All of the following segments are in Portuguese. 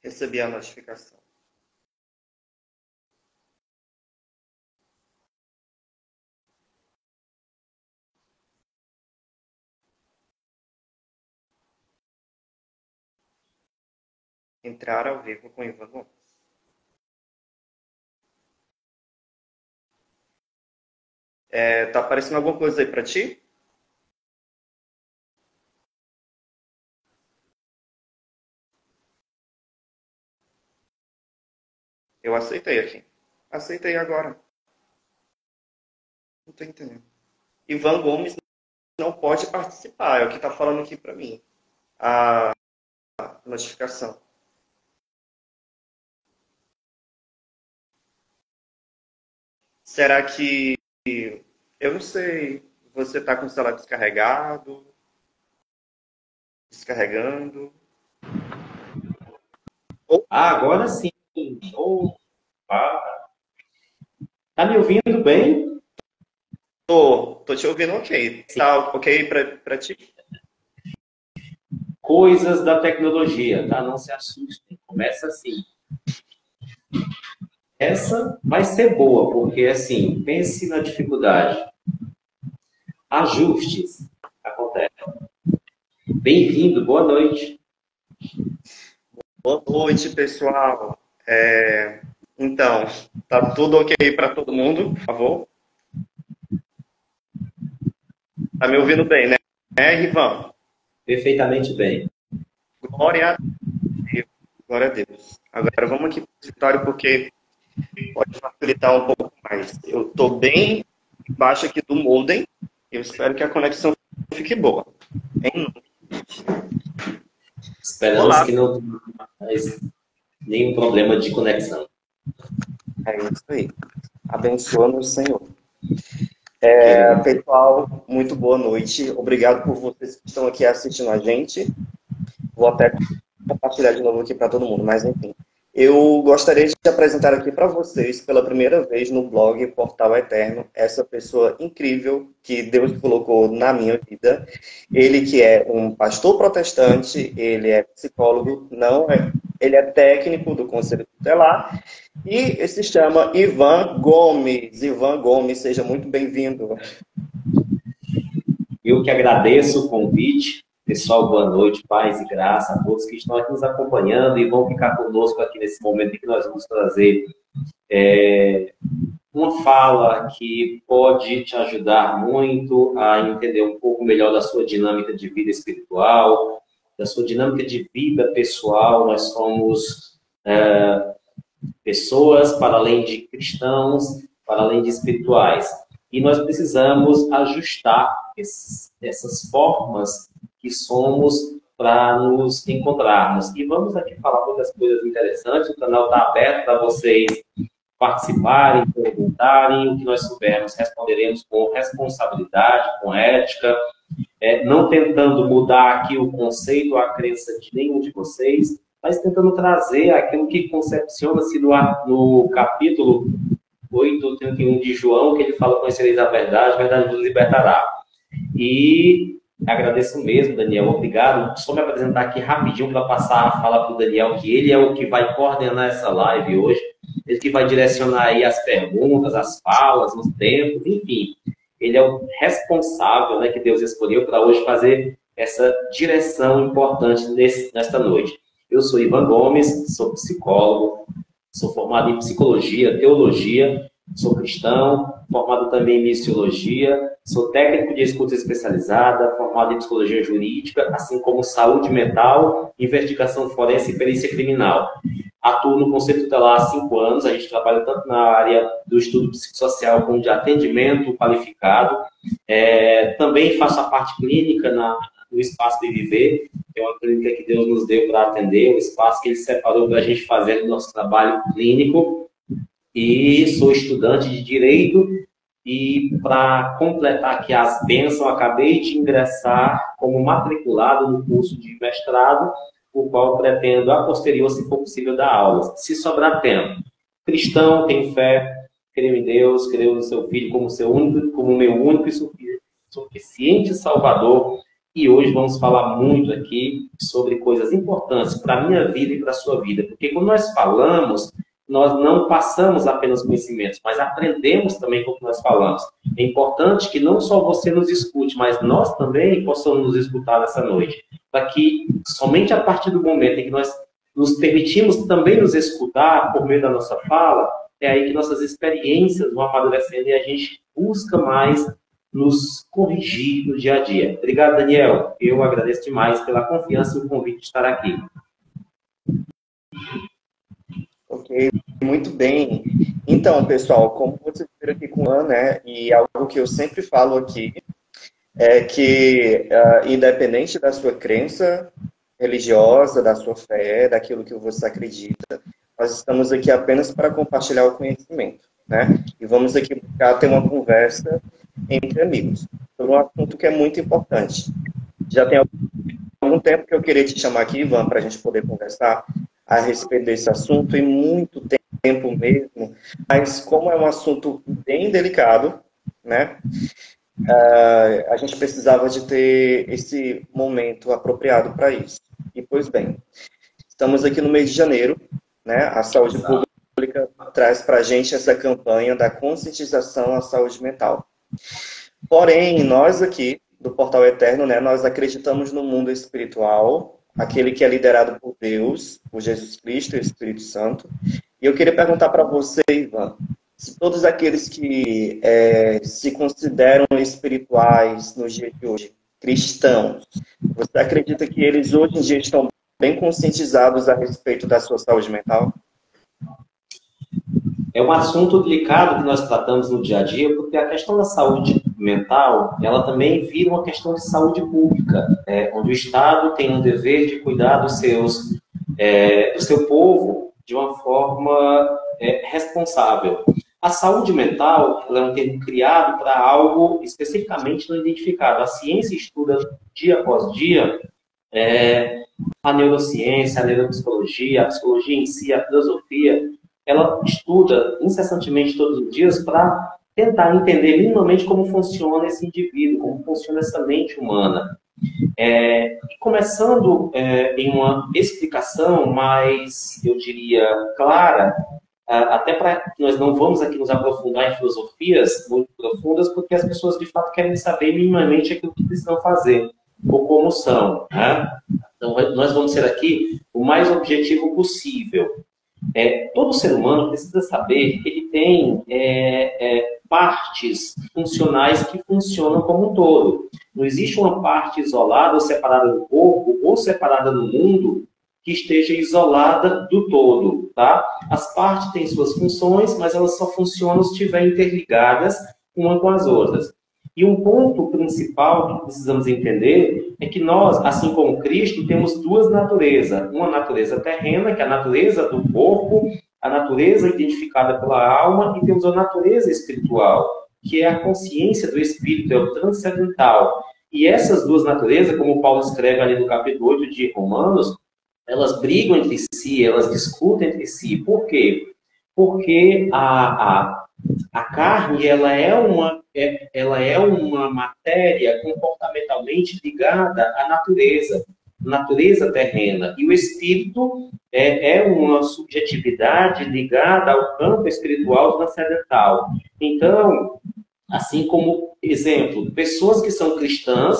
Recebi a notificação. Entrar ao vivo com Ivan Gomes. Tá aparecendo alguma coisa aí pra ti? Eu aceitei aqui. Aceitei agora. Não tô entendendo. Ivan Gomes não pode participar, é o que tá falando aqui pra mim. A notificação. Será que... Eu não sei. Você tá com o celular descarregado? Descarregando? Agora sim. Opa. Tá me ouvindo bem? Tô te ouvindo ok. Tá ok pra ti? Coisas da tecnologia, tá? Não se assustem. Começa assim. Essa vai ser boa, porque assim, pense na dificuldade. Ajustes. Acontece. Bem-vindo, boa noite. Boa noite, pessoal. Então, tá tudo ok para todo mundo, por favor? Tá me ouvindo bem, né? Ivan? Perfeitamente bem. Glória a Deus. Glória a Deus. Agora vamos aqui para o escritório porque pode facilitar um pouco mais. Eu tô bem embaixo aqui do modem. Eu espero que a conexão fique boa. Esperamos Olá. que não tenha mais nenhum problema de conexão. É isso aí. Abençoa-nos, Senhor. Querido. Pessoal, muito boa noite. Obrigado por vocês que estão aqui assistindo a gente. Vou até compartilhar de novo aqui para todo mundo, mas enfim. Eu gostaria de apresentar aqui para vocês, pela primeira vez no blog Portal Eterno, essa pessoa incrível que Deus colocou na minha vida. Ele que é um pastor protestante, ele é psicólogo, ele é técnico do Conselho Tutelar e ele se chama Ivan Gomes. Ivan Gomes, seja muito bem-vindo. Eu que agradeço o convite. Pessoal, boa noite, paz e graça a todos que estão aqui nos acompanhando e vão ficar conosco aqui nesse momento em que nós vamos trazer uma fala que pode te ajudar muito a entender um pouco melhor da sua dinâmica de vida espiritual, da sua dinâmica de vida pessoal. Nós somos pessoas para além de cristãos, para além de espirituais. E nós precisamos ajustar essas formas que somos para nos encontrarmos. E vamos aqui falar muitas coisas interessantes. O canal está aberto para vocês participarem, perguntarem. O que nós soubermos, responderemos com responsabilidade, com ética, não tentando mudar aqui o conceito, a crença de nenhum de vocês, mas tentando trazer aquilo que concepciona-se no capítulo 8, 31 de João, que ele fala: conhecereis a verdade vos libertará. E agradeço mesmo, Daniel, obrigado. Só me apresentar aqui rapidinho para passar a fala para o Daniel, que ele é o que vai coordenar essa live hoje, ele que vai direcionar aí as perguntas, as falas, os tempos, enfim. Ele é o responsável, né, que Deus escolheu para hoje fazer essa direção importante nesta noite. Eu sou Ivan Gomes, sou psicólogo, sou formado em psicologia, teologia, sou cristão, formado também em missiologia, sou técnico de escuta especializada, formado em psicologia jurídica, assim como saúde mental, investigação forense e perícia criminal. Atuo no Conselho Tutelar há 5 anos, a gente trabalha tanto na área do estudo psicossocial como de atendimento qualificado. Também faço a parte clínica no Espaço de Viver, que é uma clínica que Deus nos deu para atender, um espaço que Ele separou para a gente fazer o nosso trabalho clínico. E sou estudante de Direito e, para completar aqui as bênçãos, acabei de ingressar como matriculado no curso de mestrado, o qual pretendo, a posterior, se for possível, dar aulas, se sobrar tempo. Cristão, tenho fé, creio em Deus, creio no seu Filho como meu único e suficiente Salvador, E hoje vamos falar muito aqui sobre coisas importantes para a minha vida e para a sua vida. Porque quando nós falamos, nós não passamos apenas conhecimentos, mas aprendemos também com o que nós falamos. É importante que não só você nos escute, mas nós também possamos nos escutar nessa noite. Para que somente a partir do momento em que nós nos permitimos também nos escutar por meio da nossa fala, é aí que nossas experiências vão amadurecendo e a gente busca mais nos corrigir no dia a dia. Obrigado, Daniel. Eu agradeço demais pela confiança e o convite de estar aqui. Ok, muito bem. Então, pessoal, como vocês viram aqui com o Ivan, né, e algo que eu sempre falo aqui, é que, independente da sua crença religiosa, da sua fé, daquilo que você acredita, nós estamos aqui apenas para compartilhar o conhecimento, né? E vamos aqui buscar ter uma conversa entre amigos sobre um assunto que é muito importante. Já tem algum tempo que eu queria te chamar aqui, Ivan, para a gente poder conversar a respeito desse assunto, e muito tempo mesmo, mas como é um assunto bem delicado, né? A gente precisava de ter esse momento apropriado para isso. E, pois bem, estamos aqui no mês de janeiro, né? A saúde pública traz para a gente essa campanha da conscientização à saúde mental. Porém, nós aqui, do Portal Eterno, né, nós acreditamos no mundo espiritual, aquele que é liderado por Deus, por Jesus Cristo e o Espírito Santo. E eu queria perguntar para você, Ivan, se todos aqueles que se consideram espirituais nos dias de hoje, cristãos, você acredita que eles hoje em dia estão bem conscientizados a respeito da sua saúde mental? É um assunto delicado que nós tratamos no dia a dia, porque a questão da saúde mental, ela também vira uma questão de saúde pública, onde o Estado tem um dever de cuidar do seu povo de uma forma responsável. A saúde mental, ela é um termo criado para algo especificamente não identificado. A ciência estuda dia após dia a neurociência, a neuropsicologia, a psicologia em si, a filosofia. Ela estuda incessantemente todos os dias para tentar entender minimamente como funciona esse indivíduo, como funciona essa mente humana. E começando em uma explicação mais, eu diria, clara, até para que nós não vamos aqui nos aprofundar em filosofias muito profundas, porque as pessoas de fato querem saber minimamente aquilo que precisam fazer, ou como são, né? Então, nós vamos ser aqui o mais objetivo possível. Todo ser humano precisa saber que ele tem partes funcionais que funcionam como um todo. Não existe uma parte isolada ou separada do corpo ou separada do mundo que esteja isolada do todo, tá? As partes têm suas funções, mas elas só funcionam se estiverem interligadas uma com as outras. E um ponto principal que precisamos entender é que nós, assim como Cristo, temos duas naturezas. Uma natureza terrena, que é a natureza do corpo, a natureza identificada pela alma, e temos a natureza espiritual, que é a consciência do espírito, é o transcendental. E essas duas naturezas, como Paulo escreve ali no capítulo 8 de Romanos, elas brigam entre si, elas discutem entre si. Por quê? Porque a carne, ela é uma matéria comportamentalmente ligada à natureza terrena. E o espírito é uma subjetividade ligada ao campo espiritual transcendental. Então, assim como, exemplo, pessoas que são cristãs,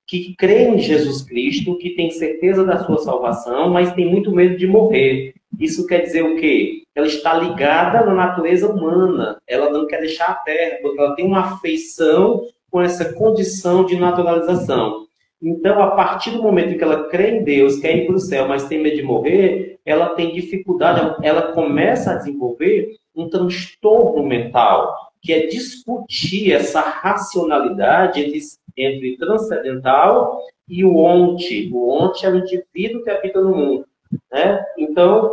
que creem em Jesus Cristo, que têm certeza da sua salvação, mas têm muito medo de morrer. Isso quer dizer o quê? Ela está ligada na natureza humana. Ela não quer deixar a terra, porque ela tem uma afeição com essa condição de naturalização. Então, a partir do momento em que ela crê em Deus, quer ir para o céu, mas tem medo de morrer, ela tem dificuldade, ela começa a desenvolver um transtorno mental, que é discutir essa racionalidade entre transcendental e o onte. O onte é o indivíduo que habita no mundo, né? Então,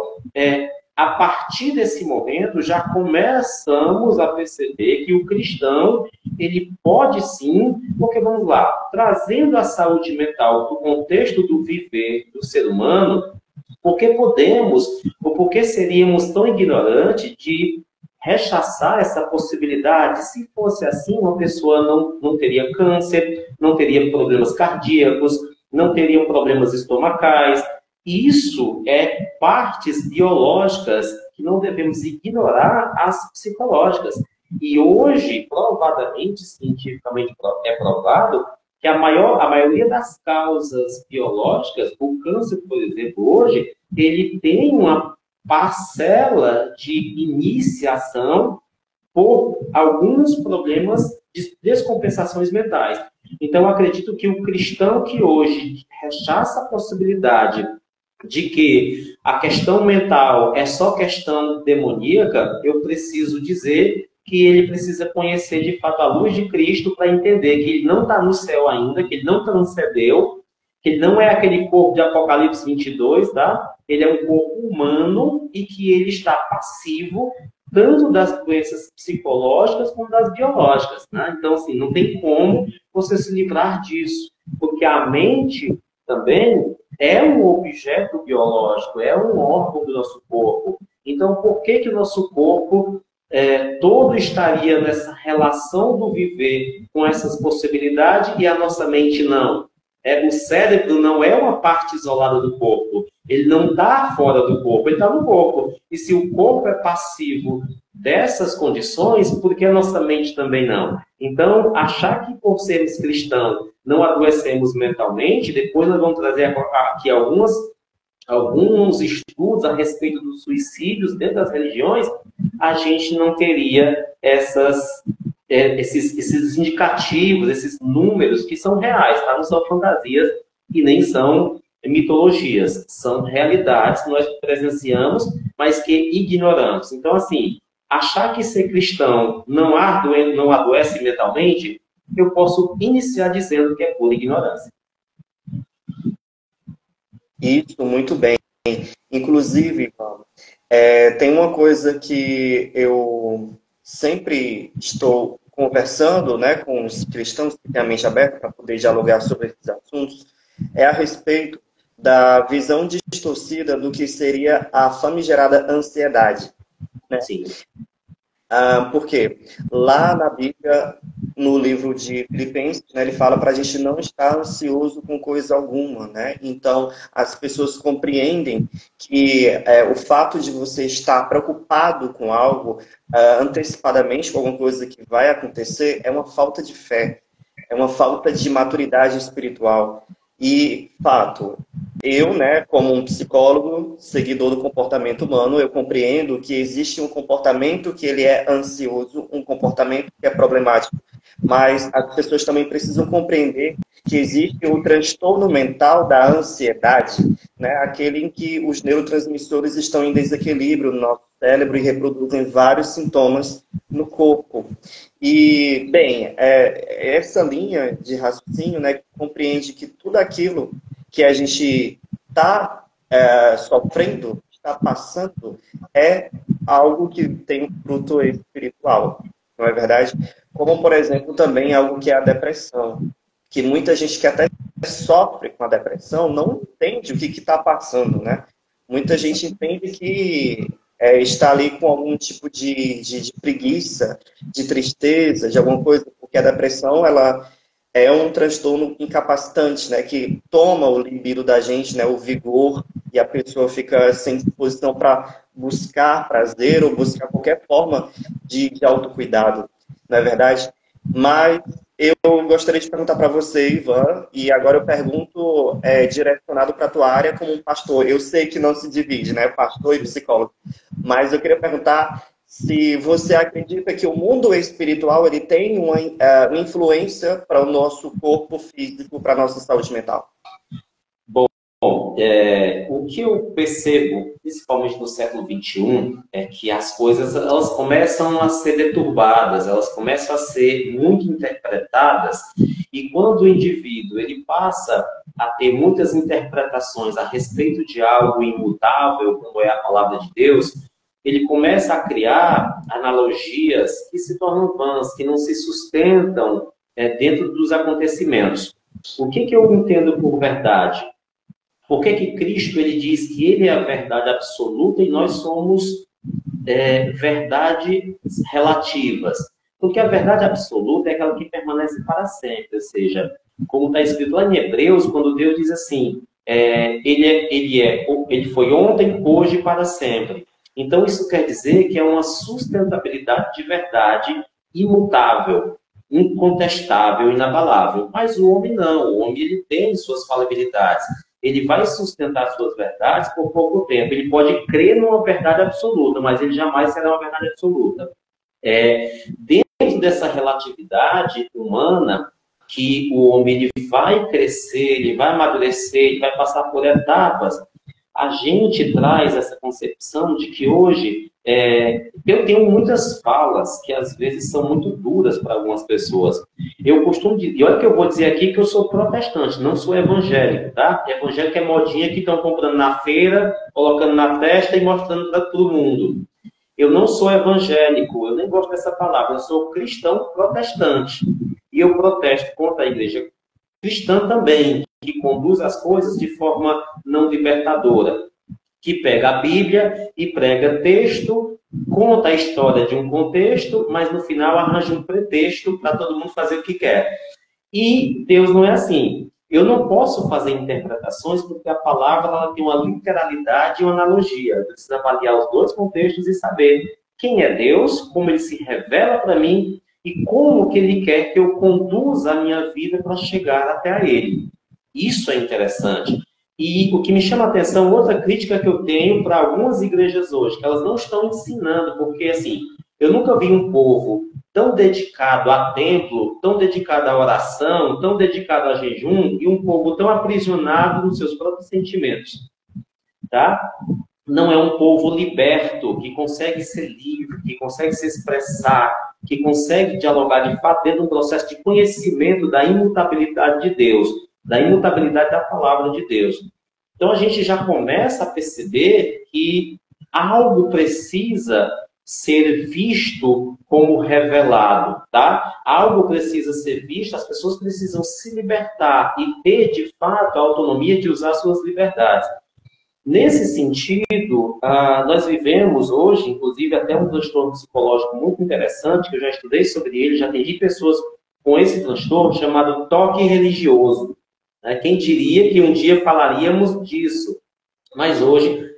a partir desse momento, já começamos a perceber que o cristão, ele pode sim, porque vamos lá, trazendo a saúde mental para o contexto do viver do ser humano, porque podemos, ou porque seríamos tão ignorantes de rechaçar essa possibilidade? Se fosse assim, uma pessoa não teria câncer, não teria problemas cardíacos, não teriam problemas estomacais. Isso é partes biológicas que não devemos ignorar as psicológicas. E hoje, provadamente, cientificamente é provado que a maioria das causas biológicas, o câncer, por exemplo, hoje, ele tem uma parcela de iniciação por alguns problemas de descompensações mentais. Então, eu acredito que o cristão que hoje rechaça a possibilidade de que a questão mental é só questão demoníaca, eu preciso dizer que ele precisa conhecer de fato a luz de Cristo para entender que ele não está no céu ainda, que ele não transcendeu, que ele não é aquele corpo de Apocalipse 22, tá? Ele é um corpo humano e que ele está passivo tanto das doenças psicológicas como das biológicas, né? Então, assim, não tem como você se livrar disso, porque a mente também é um objeto biológico, é um órgão do nosso corpo. Então, por que o nosso corpo todo estaria nessa relação do viver com essas possibilidades e a nossa mente não? O cérebro não é uma parte isolada do corpo. Ele não está fora do corpo, ele está no corpo. E se o corpo é passivo dessas condições, por que a nossa mente também não? Então, achar que por sermos cristãos não adoecemos mentalmente, depois nós vamos trazer aqui alguns estudos a respeito dos suicídios dentro das religiões, a gente não teria esses indicativos, esses números que são reais, tá? Não são fantasias e nem são mitologias, são realidades que nós presenciamos, mas que ignoramos. Então, assim, achar que ser cristão não adoece mentalmente, eu posso iniciar dizendo que é pura ignorância. Isso, muito bem. Inclusive, tem uma coisa que eu sempre estou conversando, né, com os cristãos que têm a mente aberta para poder dialogar sobre esses assuntos, é a respeito da visão distorcida do que seria a famigerada ansiedade. Né? Sim. Porque lá na Bíblia, no livro de Filipenses, né, ele fala para a gente não estar ansioso com coisa alguma, né? Então, as pessoas compreendem que o fato de você estar preocupado com algo, antecipadamente com alguma coisa que vai acontecer, é uma falta de fé, é uma falta de maturidade espiritual. E, fato, eu, né, como um psicólogo, seguidor do comportamento humano, eu compreendo que existe um comportamento que ele é ansioso, um comportamento que é problemático. Mas as pessoas também precisam compreender que existe o transtorno mental da ansiedade, né, aquele em que os neurotransmissores estão em desequilíbrio no nosso cérebro e reproduzem vários sintomas no corpo. E, bem, essa linha de raciocínio, né, compreende que tudo aquilo que a gente está sofrendo, está passando, é algo que tem um fruto espiritual, não é verdade? Como, por exemplo, também algo que é a depressão, que muita gente que até sofre com a depressão não entende o que está passando, né? Muita gente entende que está ali com algum tipo de preguiça, de tristeza, de alguma coisa, porque a depressão, ela é um transtorno incapacitante, né, que toma o libido da gente, né, o vigor, e a pessoa fica sem disposição para buscar prazer ou buscar qualquer forma de autocuidado, não é verdade? Mas eu gostaria de perguntar para você, Ivan, e agora eu pergunto direcionado para a tua área como um pastor. Eu sei que não se divide, né, pastor e psicólogo, mas eu queria perguntar se você acredita que o mundo espiritual ele tem uma influência para o nosso corpo físico, para a nossa saúde mental. Bom, o que eu percebo, principalmente no século XXI, é que as coisas elas começam a ser deturbadas, elas começam a ser muito interpretadas, e quando o indivíduo ele passa a ter muitas interpretações a respeito de algo imutável, como é a palavra de Deus, ele começa a criar analogias que se tornam vãs, que não se sustentam dentro dos acontecimentos. O que eu entendo por verdade? Por que Cristo ele diz que ele é a verdade absoluta e nós somos verdades relativas? Porque a verdade absoluta é aquela que permanece para sempre, ou seja, como está escrito lá em Hebreus, quando Deus diz assim, ele foi ontem, hoje e para sempre. Então, isso quer dizer que é uma sustentabilidade de verdade imutável, incontestável, inabalável. Mas o homem não. O homem ele tem suas falabilidades. Ele vai sustentar suas verdades por pouco tempo. Ele pode crer numa verdade absoluta, mas ele jamais será uma verdade absoluta. Dentro dessa relatividade humana, que o homem ele vai crescer, ele vai amadurecer, ele vai passar por etapas, a gente traz essa concepção de que hoje, eu tenho muitas falas que às vezes são muito duras para algumas pessoas. Eu costumo dizer, e olha que eu vou dizer aqui que eu sou protestante, não sou evangélico, tá? Evangélico é modinha que estão comprando na feira, colocando na testa e mostrando para todo mundo. Eu não sou evangélico, eu nem gosto dessa palavra, eu sou cristão protestante. E eu protesto contra a igreja cristã também, que conduz as coisas de forma não libertadora, que pega a Bíblia e prega texto, conta a história de um contexto, mas no final arranja um pretexto para todo mundo fazer o que quer. E Deus não é assim. Eu não posso fazer interpretações porque a palavra ela tem uma literalidade e uma analogia. Eu preciso avaliar os dois contextos e saber quem é Deus, como ele se revela para mim e como que ele quer que eu conduza a minha vida para chegar até a ele. Isso é interessante. E o que me chama a atenção, outra crítica que eu tenho para algumas igrejas hoje, que elas não estão ensinando, porque assim, eu nunca vi um povo tão dedicado a templo, tão dedicado à oração, tão dedicado a jejum, e um povo tão aprisionado nos seus próprios sentimentos. Tá? Não é um povo liberto, que consegue ser livre, que consegue se expressar, que consegue dialogar de fato dentro de um processo de conhecimento da imutabilidade de Deus, da imutabilidade da palavra de Deus. Então a gente já começa a perceber que algo precisa ser visto como revelado, tá? Algo precisa ser visto, as pessoas precisam se libertar e ter, de fato, a autonomia de usar suas liberdades. Nesse sentido, nós vivemos hoje, inclusive, até um transtorno psicológico muito interessante, que eu já estudei sobre ele, já atendi pessoas com esse transtorno, chamado toque religioso. Quem diria que um dia falaríamos disso? Mas hoje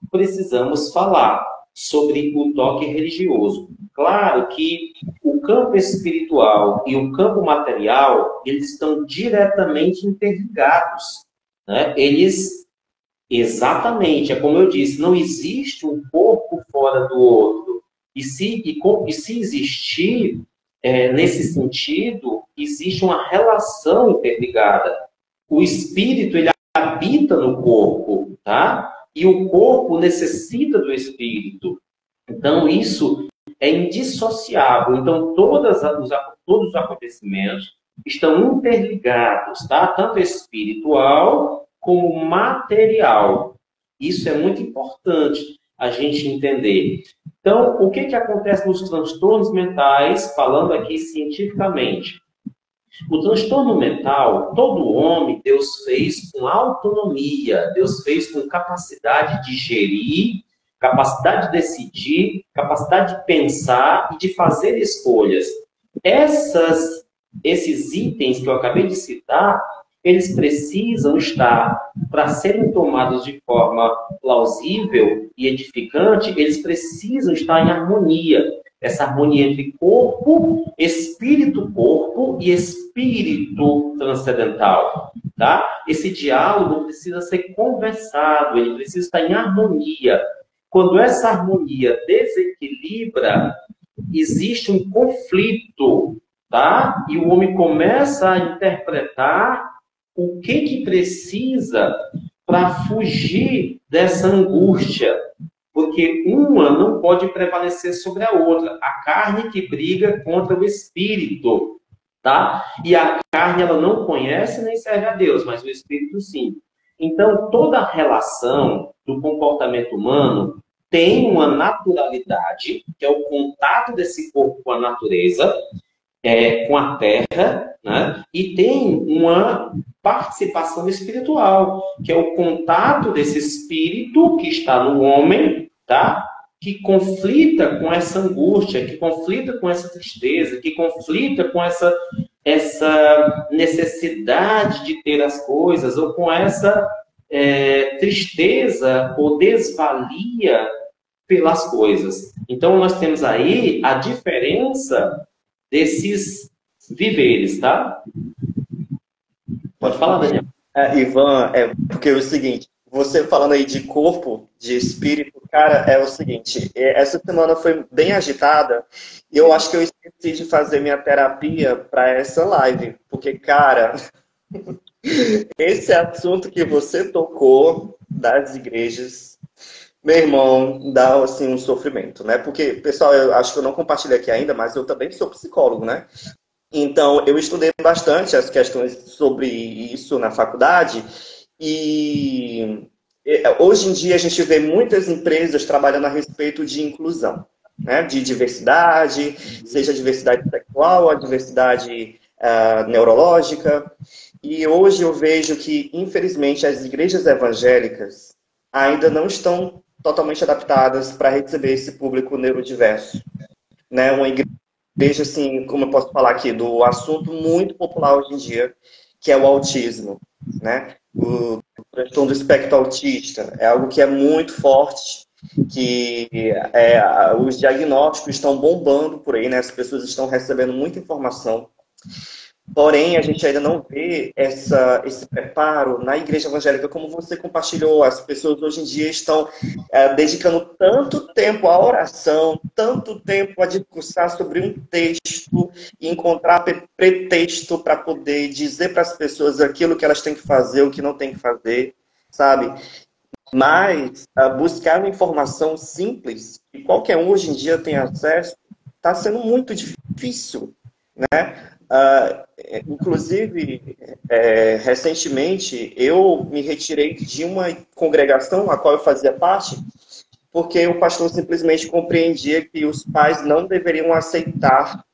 precisamos falar sobre o toque religioso. Claro que o campo espiritual e o campo material, eles estão diretamente interligados. Eles, exatamente, é como eu disse, não existe um corpo fora do outro. E se existir, nesse sentido, existe uma relação interligada. O espírito, ele habita no corpo, tá? E o corpo necessita do espírito. Então, isso é indissociável. Então, todos os acontecimentos estão interligados, tá? Tanto espiritual como material. Isso é muito importante a gente entender. Então, o que acontece nos transtornos mentais, falando aqui cientificamente? O transtorno mental, todo homem, Deus fez com autonomia, Deus fez com capacidade de gerir, capacidade de decidir, capacidade de pensar e de fazer escolhas. Esses itens que eu acabei de citar, eles precisam estar, para serem tomados de forma plausível e edificante, eles precisam estar em harmonia. Essa harmonia entre corpo, espírito-corpo e espírito transcendental. Tá? Esse diálogo precisa ser conversado, ele precisa estar em harmonia. Quando essa harmonia desequilibra, existe um conflito, tá? E o homem começa a interpretar o que precisa para fugir dessa angústia. Porque uma não pode prevalecer sobre a outra. A carne que briga contra o espírito, tá? E a carne, ela não conhece nem serve a Deus, mas o espírito sim. Então, toda a relação do comportamento humano tem uma naturalidade, que é o contato desse corpo com a natureza, com a terra, né? E tem uma participação espiritual, que é o contato desse espírito que está no homem, tá? Que conflita com essa angústia, que conflita com essa tristeza, que conflita com essa essa necessidade de ter as coisas, ou com essa tristeza ou desvalia pelas coisas. Então, nós temos aí a diferença desses viveres, tá? Pode falar, Daniel. Ivan, porque é o seguinte, você falando aí de corpo, de espírito, cara, é o seguinte, essa semana foi bem agitada e eu acho que eu esqueci de fazer minha terapia para essa live, porque, cara, esse assunto que você tocou das igrejas, meu irmão, dá assim um sofrimento, né? Porque, pessoal, eu acho que eu não compartilhei aqui ainda, mas eu também sou psicólogo, né? Então, eu estudei bastante as questões sobre isso na faculdade e hoje em dia a gente vê muitas empresas trabalhando a respeito de inclusão, né? De diversidade, seja a diversidade sexual, a diversidade neurológica. E hoje eu vejo que, infelizmente, as igrejas evangélicas ainda não estão totalmente adaptadas para receber esse público neurodiverso, né? Uma igreja, assim, como eu posso falar aqui, do assunto muito popular hoje em dia, que é o autismo, né? O transtorno do espectro autista é algo que é muito forte, que os diagnósticos estão bombando por aí, né? As pessoas estão recebendo muita informação. Porém, a gente ainda não vê esse preparo na igreja evangélica, como você compartilhou. As pessoas hoje em dia estão dedicando tanto tempo à oração, tanto tempo a discursar sobre um texto e encontrar pretexto para poder dizer para as pessoas aquilo que elas têm que fazer, o que não têm que fazer, sabe? Mas buscar uma informação simples, que qualquer um hoje em dia tem acesso, está sendo muito difícil, né? Inclusive, recentemente, eu me retirei de uma congregação a qual eu fazia parte, porque o pastor simplesmente compreendia que os pais não deveriam aceitar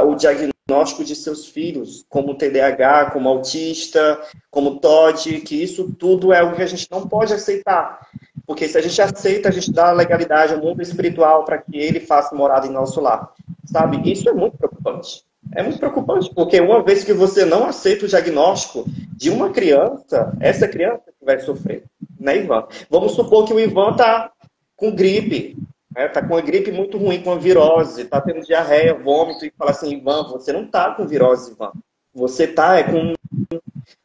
o diagnóstico de seus filhos, como TDAH, como autista, como TOD, que isso tudo é algo que a gente não pode aceitar. Porque se a gente aceita, a gente dá legalidade ao mundo espiritual para que ele faça morada em nosso lar. Sabe? Isso é muito preocupante. É muito preocupante, porque uma vez que você não aceita o diagnóstico de uma criança, essa criança que vai sofrer, né, Ivan? Vamos supor que o Ivan está com gripe, né? Tá com uma gripe muito ruim, com uma virose, está tendo diarreia, vômito, e fala assim, Ivan, você não está com virose, Ivan. Você está com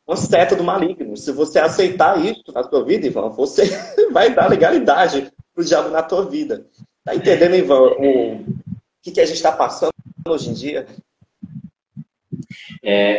uma seta do maligno. Se você aceitar isso na sua vida, Ivan, você vai dar legalidade pro diabo na tua vida. Tá entendendo, Ivan, o que a gente está passando hoje em dia?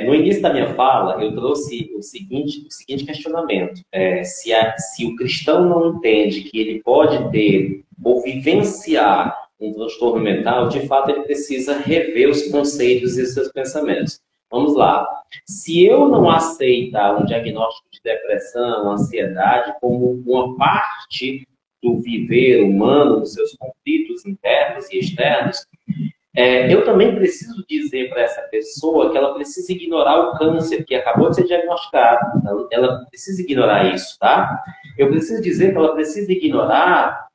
No início da minha fala, eu trouxe o seguinte questionamento. Se o cristão não entende que ele pode ter ou vivenciar um transtorno mental, de fato ele precisa rever os conceitos e os seus pensamentos. Vamos lá. Se eu não aceitar um diagnóstico de depressão, ansiedade, como uma parte do viver humano, dos seus conflitos internos e externos, eu também preciso dizer para essa pessoa que ela precisa ignorar o câncer que acabou de ser diagnosticado. Ela precisa ignorar isso, tá? Eu preciso dizer que ela precisa ignorar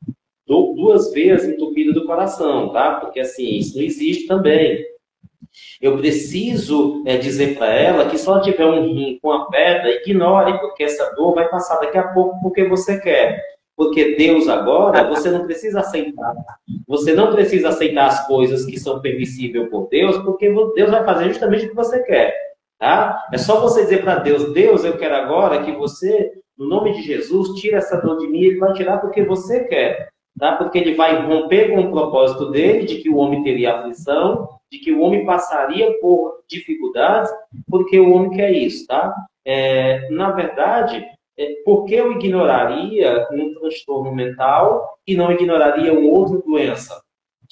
2 vezes entupido do coração, tá? Porque, assim, isso não existe também. Eu preciso dizer para ela que se ela tiver um rim com a pedra, ignore, porque essa dor vai passar daqui a pouco porque você quer. Porque Deus agora, você não precisa aceitar. Você não precisa aceitar as coisas que são permissíveis por Deus, porque Deus vai fazer justamente o que você quer. Tá? É só você dizer para Deus, Deus, eu quero agora que você, no nome de Jesus, tire essa dor de mim. Ele vai tirar porque você quer. Tá? Porque ele vai romper com o propósito dele, de que o homem teria aflição, de que o homem passaria por dificuldades, porque o homem quer isso. Tá? Na verdade, por que eu ignoraria um transtorno mental e não ignoraria uma outra doença?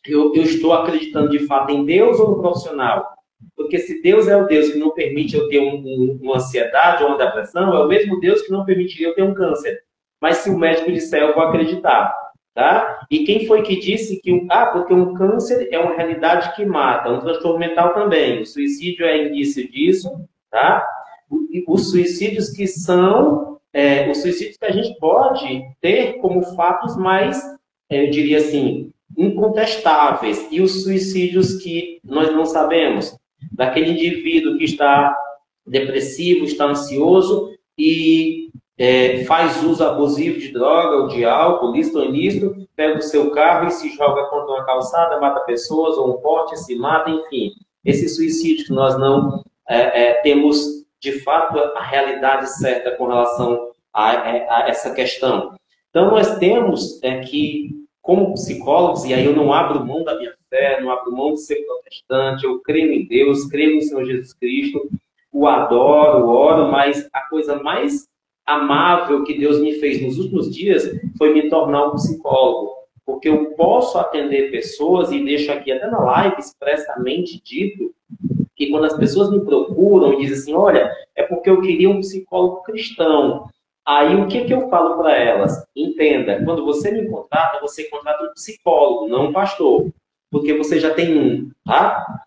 Eu estou acreditando de fato em Deus ou no profissional? Porque se Deus é o Deus que não permite eu ter uma ansiedade ou uma depressão, é o mesmo Deus que não permitiria eu ter um câncer. Mas se o médico disser, eu vou acreditar. Tá? E quem foi que disse que porque um câncer é uma realidade que mata, um transtorno mental também. O suicídio é indício disso. Tá? Os suicídios que são... os suicídios que a gente pode ter como fatos mais, eu diria assim, incontestáveis. E os suicídios que nós não sabemos. daquele indivíduo que está depressivo, está ansioso e faz uso abusivo de droga ou de álcool, lícito ou ilícito, pega o seu carro e se joga contra uma calçada, mata pessoas, ou um poste, se mata, enfim. Esse suicídio que nós não temos, de fato, a realidade certa com relação a essa questão. Então, nós temos que, como psicólogos, e aí eu não abro mão da minha fé, não abro mão de ser protestante, eu creio em Deus, creio no Senhor Jesus Cristo, o adoro, o oro, mas a coisa mais amável que Deus me fez nos últimos dias foi me tornar um psicólogo, porque eu posso atender pessoas, e deixo aqui até na live expressamente dito, que quando as pessoas me procuram e dizem assim, olha, é porque eu queria um psicólogo cristão. Aí o que eu falo para elas? Entenda, quando você me contrata, você contrata um psicólogo, não um pastor, porque você já tem um, tá?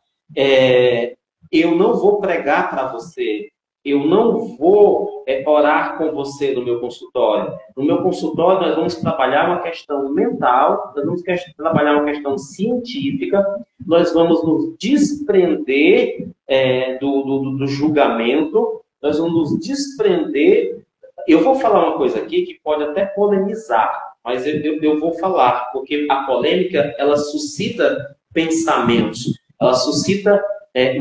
Eu não vou pregar para você, eu não vou orar com você no meu consultório. No meu consultório, nós vamos trabalhar uma questão mental, nós vamos trabalhar uma questão científica, nós vamos nos desprender do julgamento, nós vamos nos desprender. Eu vou falar uma coisa aqui que pode até polemizar, mas eu vou falar, porque a polêmica, ela suscita pensamentos, ela suscita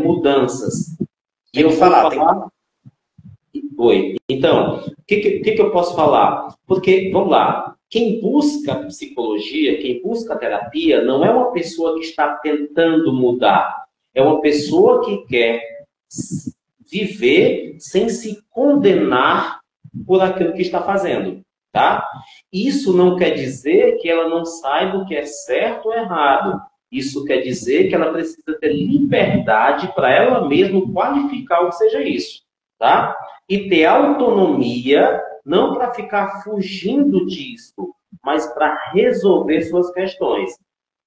mudanças. E eu vou falar... Oi. Então, o que eu posso falar? Porque, vamos lá, quem busca psicologia, quem busca terapia, não é uma pessoa que está tentando mudar. É uma pessoa que quer viver sem se condenar por aquilo que está fazendo, tá? Isso não quer dizer que ela não saiba o que é certo ou errado. Isso quer dizer que ela precisa ter liberdade para ela mesma qualificar o que seja isso, tá? E ter autonomia, não para ficar fugindo disso, mas para resolver suas questões,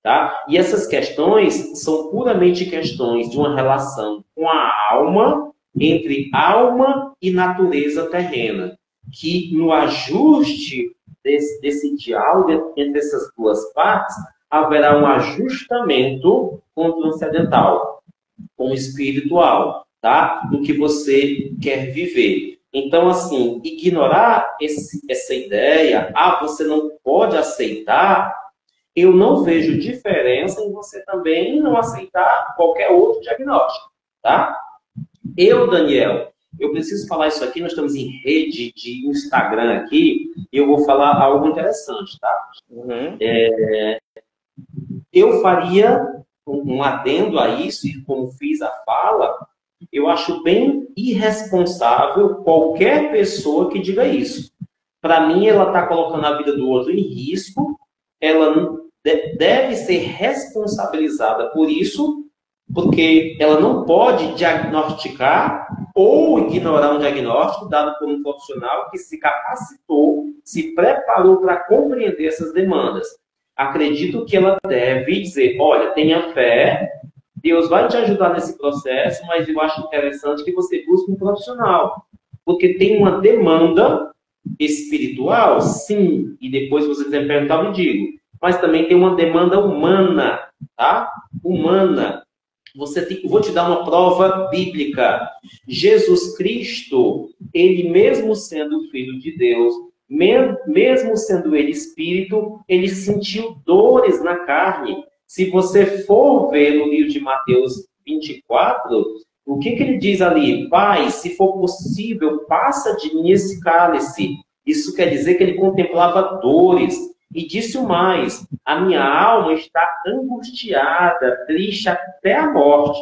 tá? E essas questões são puramente questões de uma relação com a alma, entre alma e natureza terrena, que no ajuste desse diálogo entre essas duas partes, haverá um ajustamento com o transcendental, com o espiritual, tá? Do que você quer viver. Então, assim, ignorar essa ideia, você não pode aceitar, eu não vejo diferença em você também não aceitar qualquer outro diagnóstico, tá? Daniel, eu preciso falar isso aqui, nós estamos em rede de Instagram aqui, e eu vou falar algo interessante, tá? Uhum. Eu faria um adendo a isso, e como fiz a fala, eu acho bem irresponsável qualquer pessoa que diga isso. Para mim, ela está colocando a vida do outro em risco, ela deve ser responsabilizada por isso, porque ela não pode diagnosticar ou ignorar um diagnóstico dado por um profissional que se capacitou, se preparou para compreender essas demandas. Acredito que ela deve dizer, olha, tenha fé, Deus vai te ajudar nesse processo, mas eu acho interessante que você busque um profissional. Porque tem uma demanda espiritual, sim, e depois você quiser perguntar, eu digo. Mas também tem uma demanda humana, tá? Humana. Vou te dar uma prova bíblica. Jesus Cristo, ele mesmo sendo filho de Deus, mesmo sendo ele espírito, ele sentiu dores na carne. Se você for ver no livro de Mateus 24, o que ele diz ali? Pai, se for possível, passa de mim esse cálice. Isso quer dizer que ele contemplava dores. E disse o mais, a minha alma está angustiada, triste até a morte.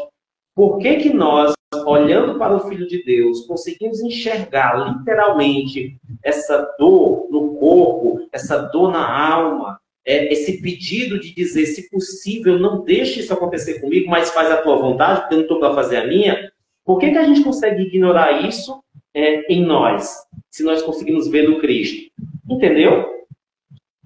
Por que nós, olhando para o Filho de Deus, conseguimos enxergar literalmente essa dor no corpo, essa dor na alma, esse pedido de dizer, se possível, não deixe isso acontecer comigo, mas faz a tua vontade, porque eu não estou para fazer a minha? Por que a gente consegue ignorar isso em nós, se nós conseguimos ver no Cristo? Entendeu?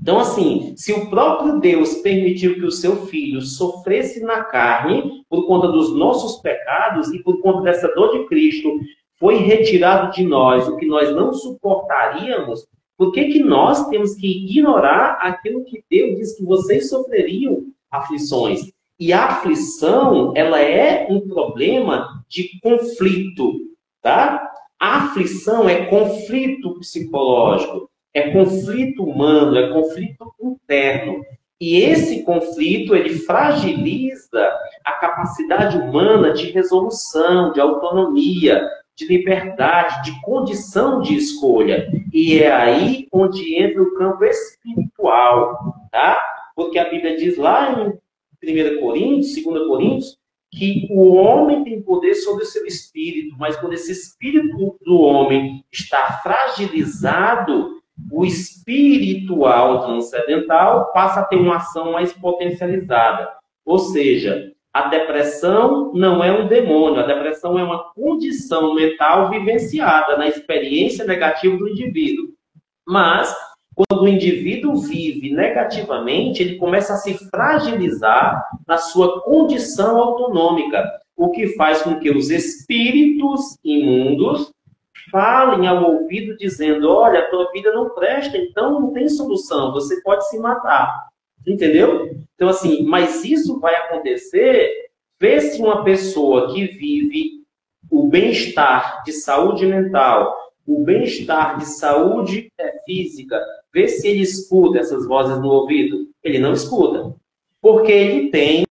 Então, assim, se o próprio Deus permitiu que o seu filho sofresse na carne por conta dos nossos pecados e por conta dessa dor de Cristo, foi retirado de nós o que nós não suportaríamos, por que nós temos que ignorar aquilo que Deus diz que vocês sofreriam aflições? E a aflição, ela é um problema de conflito, tá? A aflição é conflito psicológico, é conflito humano, é conflito interno. E esse conflito, ele fragiliza a capacidade humana de resolução, de autonomia, de liberdade, de condição de escolha. E é aí onde entra o campo espiritual, tá? Porque a Bíblia diz lá em 1 Coríntios, 2 Coríntios, que o homem tem poder sobre o seu espírito, mas quando esse espírito do homem está fragilizado, o espiritual transcendental passa a ter uma ação mais potencializada. Ou seja, a depressão não é um demônio, a depressão é uma condição mental vivenciada na experiência negativa do indivíduo. Mas, quando o indivíduo vive negativamente, ele começa a se fragilizar na sua condição autonômica, o que faz com que os espíritos imundos falem ao ouvido dizendo, olha, a tua vida não presta, então não tem solução, você pode se matar. Entendeu? Então, assim, mas isso vai acontecer, vê-se uma pessoa que vive o bem-estar de saúde mental, o bem-estar de saúde física, vê se ele escuta essas vozes no ouvido. Ele não escuta, porque ele tem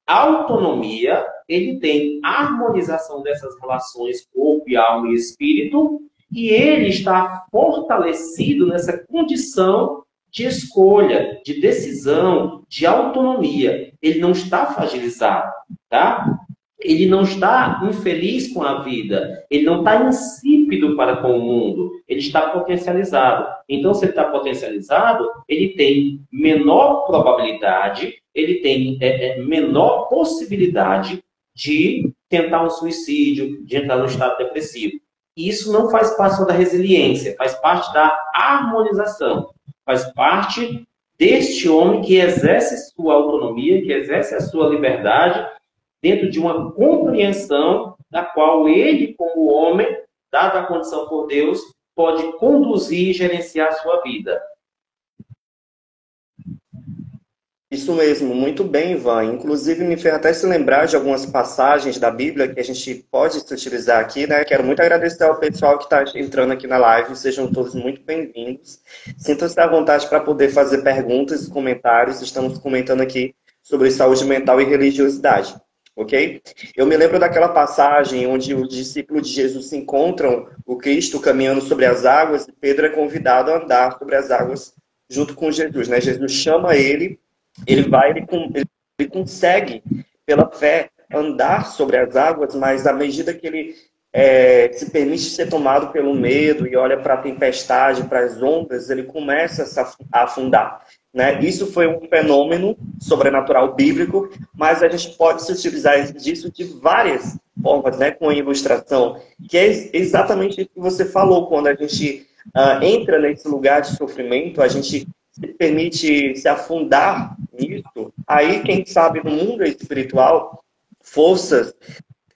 autonomia, ele tem harmonização dessas relações corpo e alma e espírito, e ele está fortalecido nessa condição de escolha, de decisão, de autonomia. Ele não está fragilizado, tá? Ele não está infeliz com a vida, ele não está insípido para com o mundo, ele está potencializado. Então, se ele está potencializado, ele tem menor probabilidade, ele tem menor possibilidade de tentar um suicídio, de entrar no estado depressivo. E isso não faz parte da resiliência, faz parte da harmonização, faz parte deste homem que exerce sua autonomia, que exerce a sua liberdade, dentro de uma compreensão da qual ele, como homem, dada a condição por Deus, pode conduzir e gerenciar a sua vida. Isso mesmo, muito bem, Ivan. Inclusive, me fez até se lembrar de algumas passagens da Bíblia que a gente pode se utilizar aqui, né? Quero muito agradecer ao pessoal que está entrando aqui na live. Sejam todos muito bem-vindos. Sintam-se à vontade para poder fazer perguntas e comentários. Estamos comentando aqui sobre saúde mental e religiosidade. Ok? Eu me lembro daquela passagem onde os discípulos de Jesus se encontram o Cristo caminhando sobre as águas e Pedro é convidado a andar sobre as águas junto com Jesus, né? Jesus chama ele vai, ele consegue, pela fé, andar sobre as águas, mas à medida que ele se permite ser tomado pelo medo e olha para a tempestade, para as ondas, ele começa a afundar. Né? Isso foi um fenômeno sobrenatural bíblico, mas a gente pode se utilizar disso de várias formas, né? Com a ilustração, que é exatamente o que você falou. Quando a gente entra nesse lugar de sofrimento, a gente se permite se afundar nisso, aí, quem sabe, no mundo espiritual, forças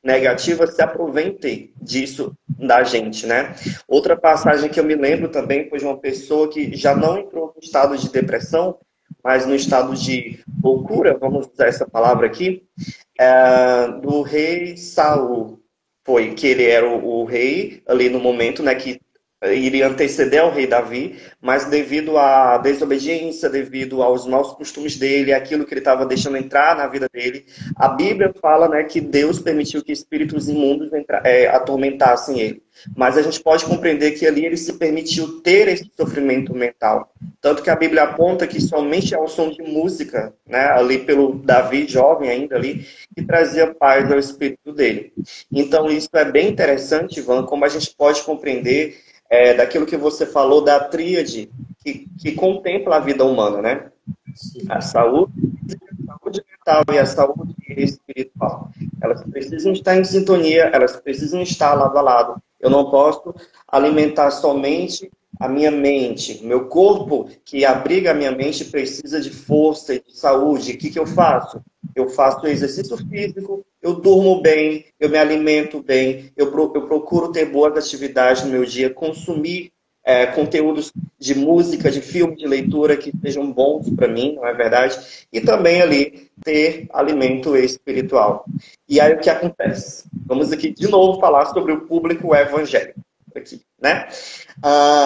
negativas se aproveitem disso da gente, né? Outra passagem que eu me lembro também foi de uma pessoa que já não entrou no estado de depressão, mas no estado de loucura, vamos usar essa palavra aqui, do rei Saul. Foi que ele era o rei ali no momento, né, que iria anteceder ao rei Davi, mas devido à desobediência, devido aos maus costumes dele, aquilo que ele estava deixando entrar na vida dele, a Bíblia fala, né, que Deus permitiu que espíritos imundos atormentassem ele. Mas a gente pode compreender que ali ele se permitiu ter esse sofrimento mental. Tanto que a Bíblia aponta que somente ao som de música, né, ali pelo Davi, jovem ainda ali, que trazia paz ao espírito dele. Então isso é bem interessante, Ivan, como a gente pode compreender daquilo que você falou da tríade que contempla a vida humana, né? A saúde mental e a saúde espiritual. Elas precisam estar em sintonia, elas precisam estar lado a lado. Eu não posso alimentar somente a minha mente. Meu corpo, que abriga a minha mente, precisa de força e de saúde. O que eu faço? Eu faço exercício físico, eu durmo bem, eu me alimento bem, eu procuro ter boas atividades no meu dia, consumir conteúdos de música, de filme, de leitura que sejam bons para mim, não é verdade? E também ali ter alimento espiritual. E aí o que acontece? Vamos aqui de novo falar sobre o público evangélico. Aqui, né?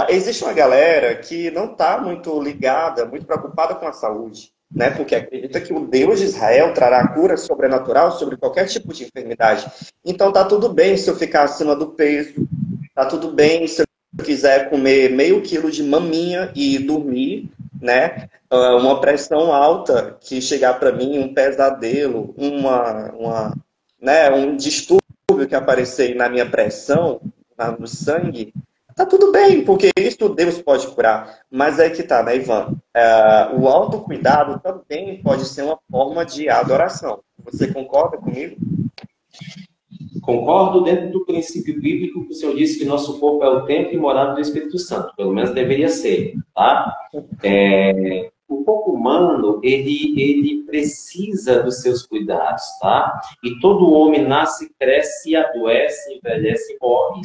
Existe uma galera que não está muito ligada, muito preocupada com a saúde, né? Porque acredita que o Deus de Israel trará cura sobrenatural sobre qualquer tipo de enfermidade. Então tá tudo bem se eu ficar acima do peso, tá tudo bem se eu quiser comer meio quilo de maminha e dormir, né? Uma pressão alta que chegar para mim, um pesadelo, né? Um distúrbio que aparecer na minha pressão, no sangue, tá tudo bem, porque isso Deus pode curar. Mas é que tá, né, Ivan? O autocuidado também pode ser uma forma de adoração. Você concorda comigo? Concordo dentro do princípio bíblico que o Senhor disse que nosso corpo é o templo e morada do Espírito Santo. Pelo menos deveria ser, tá? O corpo humano, ele precisa dos seus cuidados, tá? E todo homem nasce, cresce, adoece, envelhece e morre.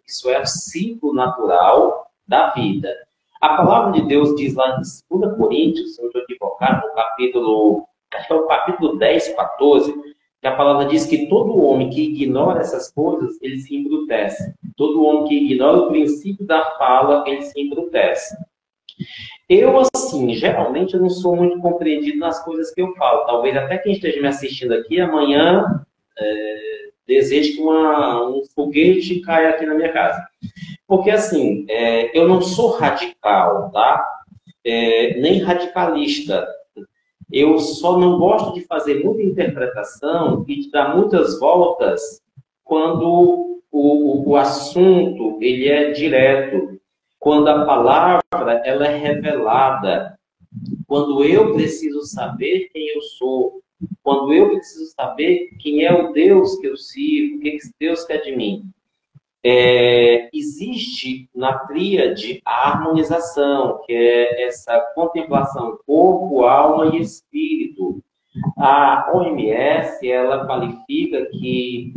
Isso é o ciclo natural da vida. A palavra de Deus diz lá em 2 Coríntios, se eu não estou equivocado, no capítulo, acho que é o capítulo 10, 14, que a palavra diz que todo homem que ignora essas coisas, ele se embrutece. Todo homem que ignora o princípio da fala, ele se embrutece. Eu, assim, geralmente eu não sou muito compreendido nas coisas que eu falo. Talvez até quem esteja me assistindo aqui, amanhã deseje que um foguete caia aqui na minha casa. Porque, assim, eu não sou radical, tá? Nem radicalista. Eu só não gosto de fazer muita interpretação e de dar muitas voltas quando o assunto ele é direto, quando a palavra ela é revelada, quando eu preciso saber quem eu sou, quando eu preciso saber quem é o Deus que eu sirvo, o que Deus quer de mim. Existe na tríade a harmonização, que é essa contemplação corpo, alma e espírito. A OMS, ela qualifica que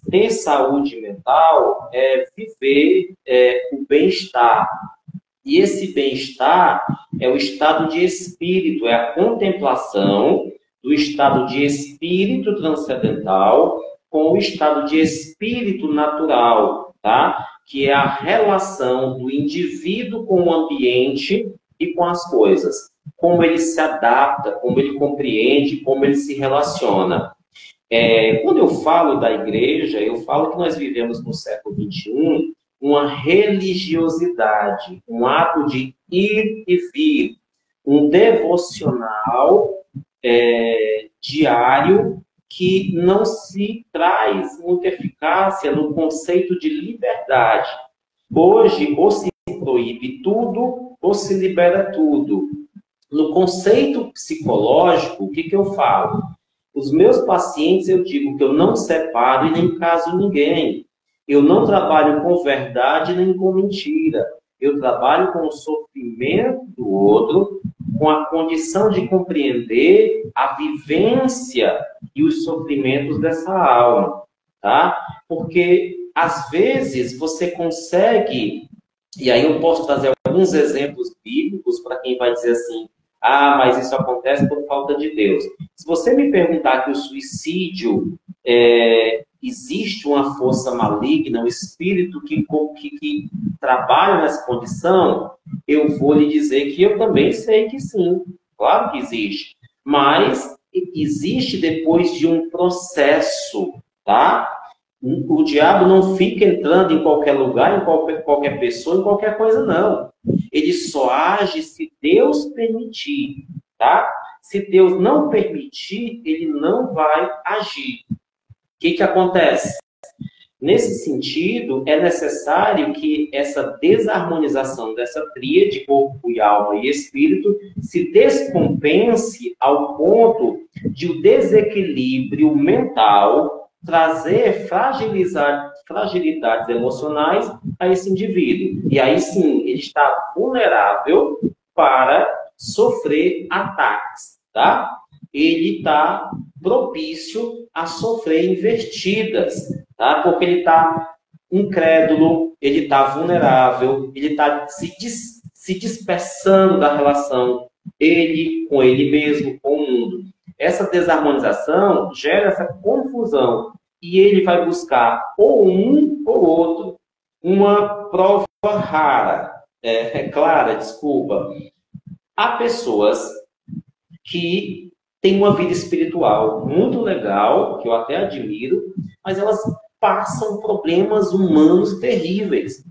ter saúde mental é viver o bem-estar. E esse bem-estar é o estado de espírito, é a contemplação do estado de espírito transcendental com o estado de espírito natural, tá? Que é a relação do indivíduo com o ambiente e com as coisas. Como ele se adapta, como ele compreende, como ele se relaciona. Quando eu falo da igreja, eu falo que nós vivemos no século XXI uma religiosidade, um ato de ir e vir, um devocional diário que não se traz muita eficácia no conceito de liberdade. Hoje, ou se proíbe tudo, ou se libera tudo. No conceito psicológico, o que eu falo? Os meus pacientes, eu digo que eu não separo e nem caso ninguém. Eu não trabalho com verdade nem com mentira. Eu trabalho com o sofrimento do outro, com a condição de compreender a vivência e os sofrimentos dessa alma, tá? Porque, às vezes, você consegue, e aí eu posso trazer alguns exemplos bíblicos para quem vai dizer assim, mas isso acontece por falta de Deus. Se você me perguntar que o suicídio existe uma força maligna, um espírito que trabalha nessa condição, eu vou lhe dizer que eu também sei que sim, claro que existe. Mas existe depois de um processo, tá? O diabo não fica entrando em qualquer lugar, em qualquer pessoa, em qualquer coisa, não. Ele só age se Deus permitir, tá? Se Deus não permitir, ele não vai agir. O que acontece? Nesse sentido, é necessário que essa desarmonização dessa tríade, corpo e alma e espírito, se descompense ao ponto de o desequilíbrio mental trazer fragilidades emocionais a esse indivíduo. E aí sim, ele está vulnerável para sofrer ataques, tá? Ele está propício a sofrer investidas, tá? Porque ele está incrédulo, ele está vulnerável, ele está se dispersando da relação, ele com ele mesmo, com o mundo. Essa desarmonização gera essa confusão e ele vai buscar ou um ou outro. Uma prova rara, clara, desculpa. Há pessoas que têm uma vida espiritual muito legal, que eu até admiro, mas elas passam problemas humanos terríveis.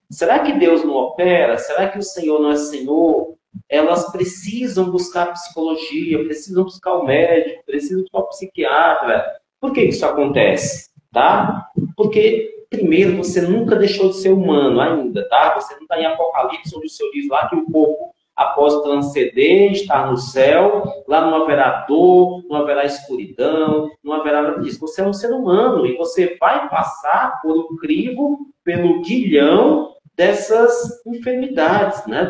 Será que Deus não opera? Será que o Senhor não é Senhor? Elas precisam buscar psicologia, precisam buscar o médico, precisam buscar o psiquiatra. Por que isso acontece? Tá? Porque, primeiro, você nunca deixou de ser humano ainda, tá? Você não está em Apocalipse, onde o Senhor diz lá que o corpo, após transcender, está no céu, lá não haverá dor, não haverá escuridão, não haverá nada disso. Você é um ser humano e você vai passar por um crivo, pelo guilhão dessas enfermidades, né?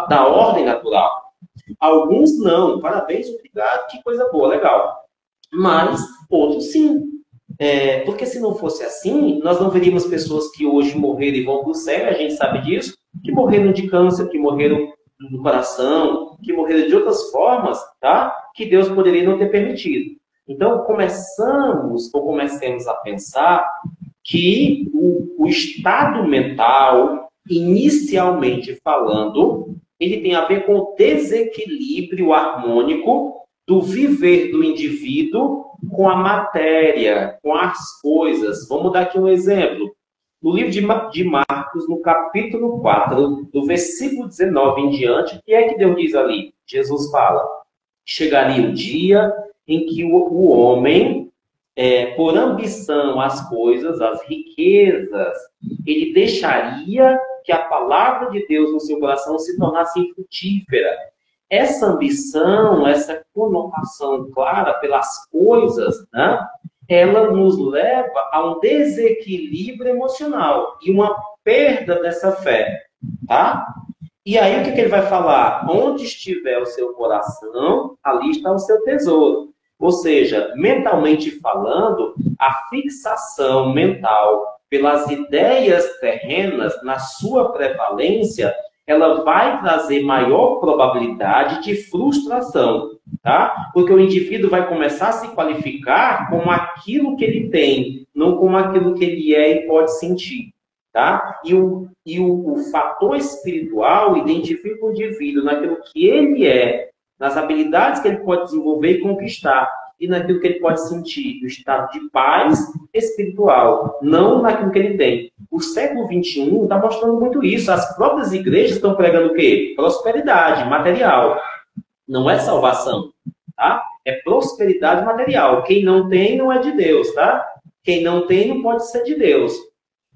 Da ordem natural. Alguns não. Parabéns, obrigado, que coisa boa, legal. Mas outros sim. Porque se não fosse assim, nós não veríamos pessoas que hoje morreram e vão para o céu, a gente sabe disso, que morreram de câncer, que morreram do coração, que morreram de outras formas, tá? Que Deus poderia não ter permitido. Então, comecemos a pensar que o estado mental, inicialmente falando, ele tem a ver com o desequilíbrio harmônico do viver do indivíduo com a matéria, com as coisas. Vamos dar aqui um exemplo. No livro de Marcos, no capítulo 4, do versículo 19 em diante, o que é que Deus diz ali? Jesus fala: chegaria o dia em que o homem, por ambição às coisas, às riquezas, ele deixaria que a palavra de Deus no seu coração se tornasse infrutífera. Essa ambição, essa conotação clara pelas coisas, né, ela nos leva a um desequilíbrio emocional e uma perda dessa fé, tá? E aí o que ele vai falar? Onde estiver o seu coração, ali está o seu tesouro. Ou seja, mentalmente falando, a fixação mental pelas ideias terrenas, na sua prevalência, ela vai trazer maior probabilidade de frustração, tá? Porque o indivíduo vai começar a se qualificar como aquilo que ele tem, não como aquilo que ele é e pode sentir, tá? E o fator espiritual identifica o indivíduo naquilo que ele é, nas habilidades que ele pode desenvolver e conquistar, e naquilo que ele pode sentir, no estado de paz espiritual, não naquilo que ele tem. O século XXI está mostrando muito isso. As próprias igrejas estão pregando o quê? Prosperidade material. Não é salvação, tá? É prosperidade material. Quem não tem não é de Deus, tá? Quem não tem não pode ser de Deus.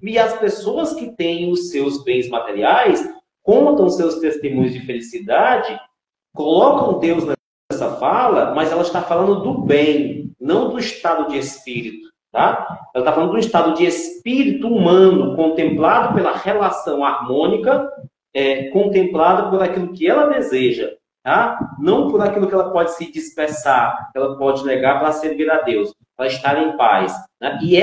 E as pessoas que têm os seus bens materiais contam seus testemunhos de felicidade, colocam Deus nessa fala, mas ela está falando do bem, não do estado de espírito, tá? Ela está falando do estado de espírito humano, contemplado pela relação harmônica, contemplado por aquilo que ela deseja, tá? Não por aquilo que ela pode se dispersar, que ela pode negar para servir a Deus, para estar em paz, né? E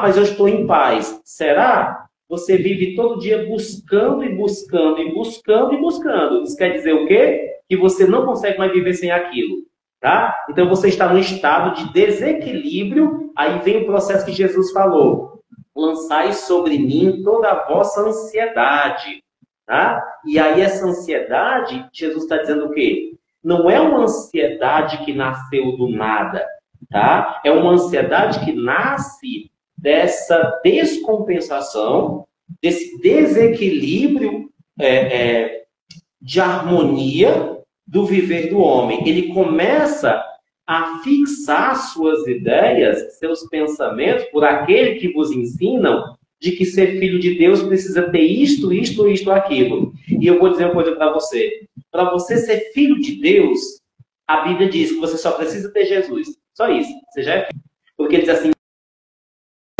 mas eu estou em paz. Será? Você vive todo dia buscando e buscando e buscando e buscando. Isso quer dizer o quê? Que você não consegue mais viver sem aquilo, tá? Então você está num estado de desequilíbrio. Aí vem o processo que Jesus falou: lançai sobre mim toda a vossa ansiedade, tá? E aí essa ansiedade, Jesus está dizendo o quê? Não é uma ansiedade que nasceu do nada, tá? É uma ansiedade que nasce dessa descompensação, desse desequilíbrio de harmonia do viver do homem. Ele começa a fixar suas ideias, seus pensamentos, por aquele que vos ensinam de que ser filho de Deus precisa ter isto, isto, isto, aquilo. E eu vou dizer uma coisa para você. Para você ser filho de Deus, a Bíblia diz que você só precisa ter Jesus. Só isso. Você já é filho. Porque ele diz assim: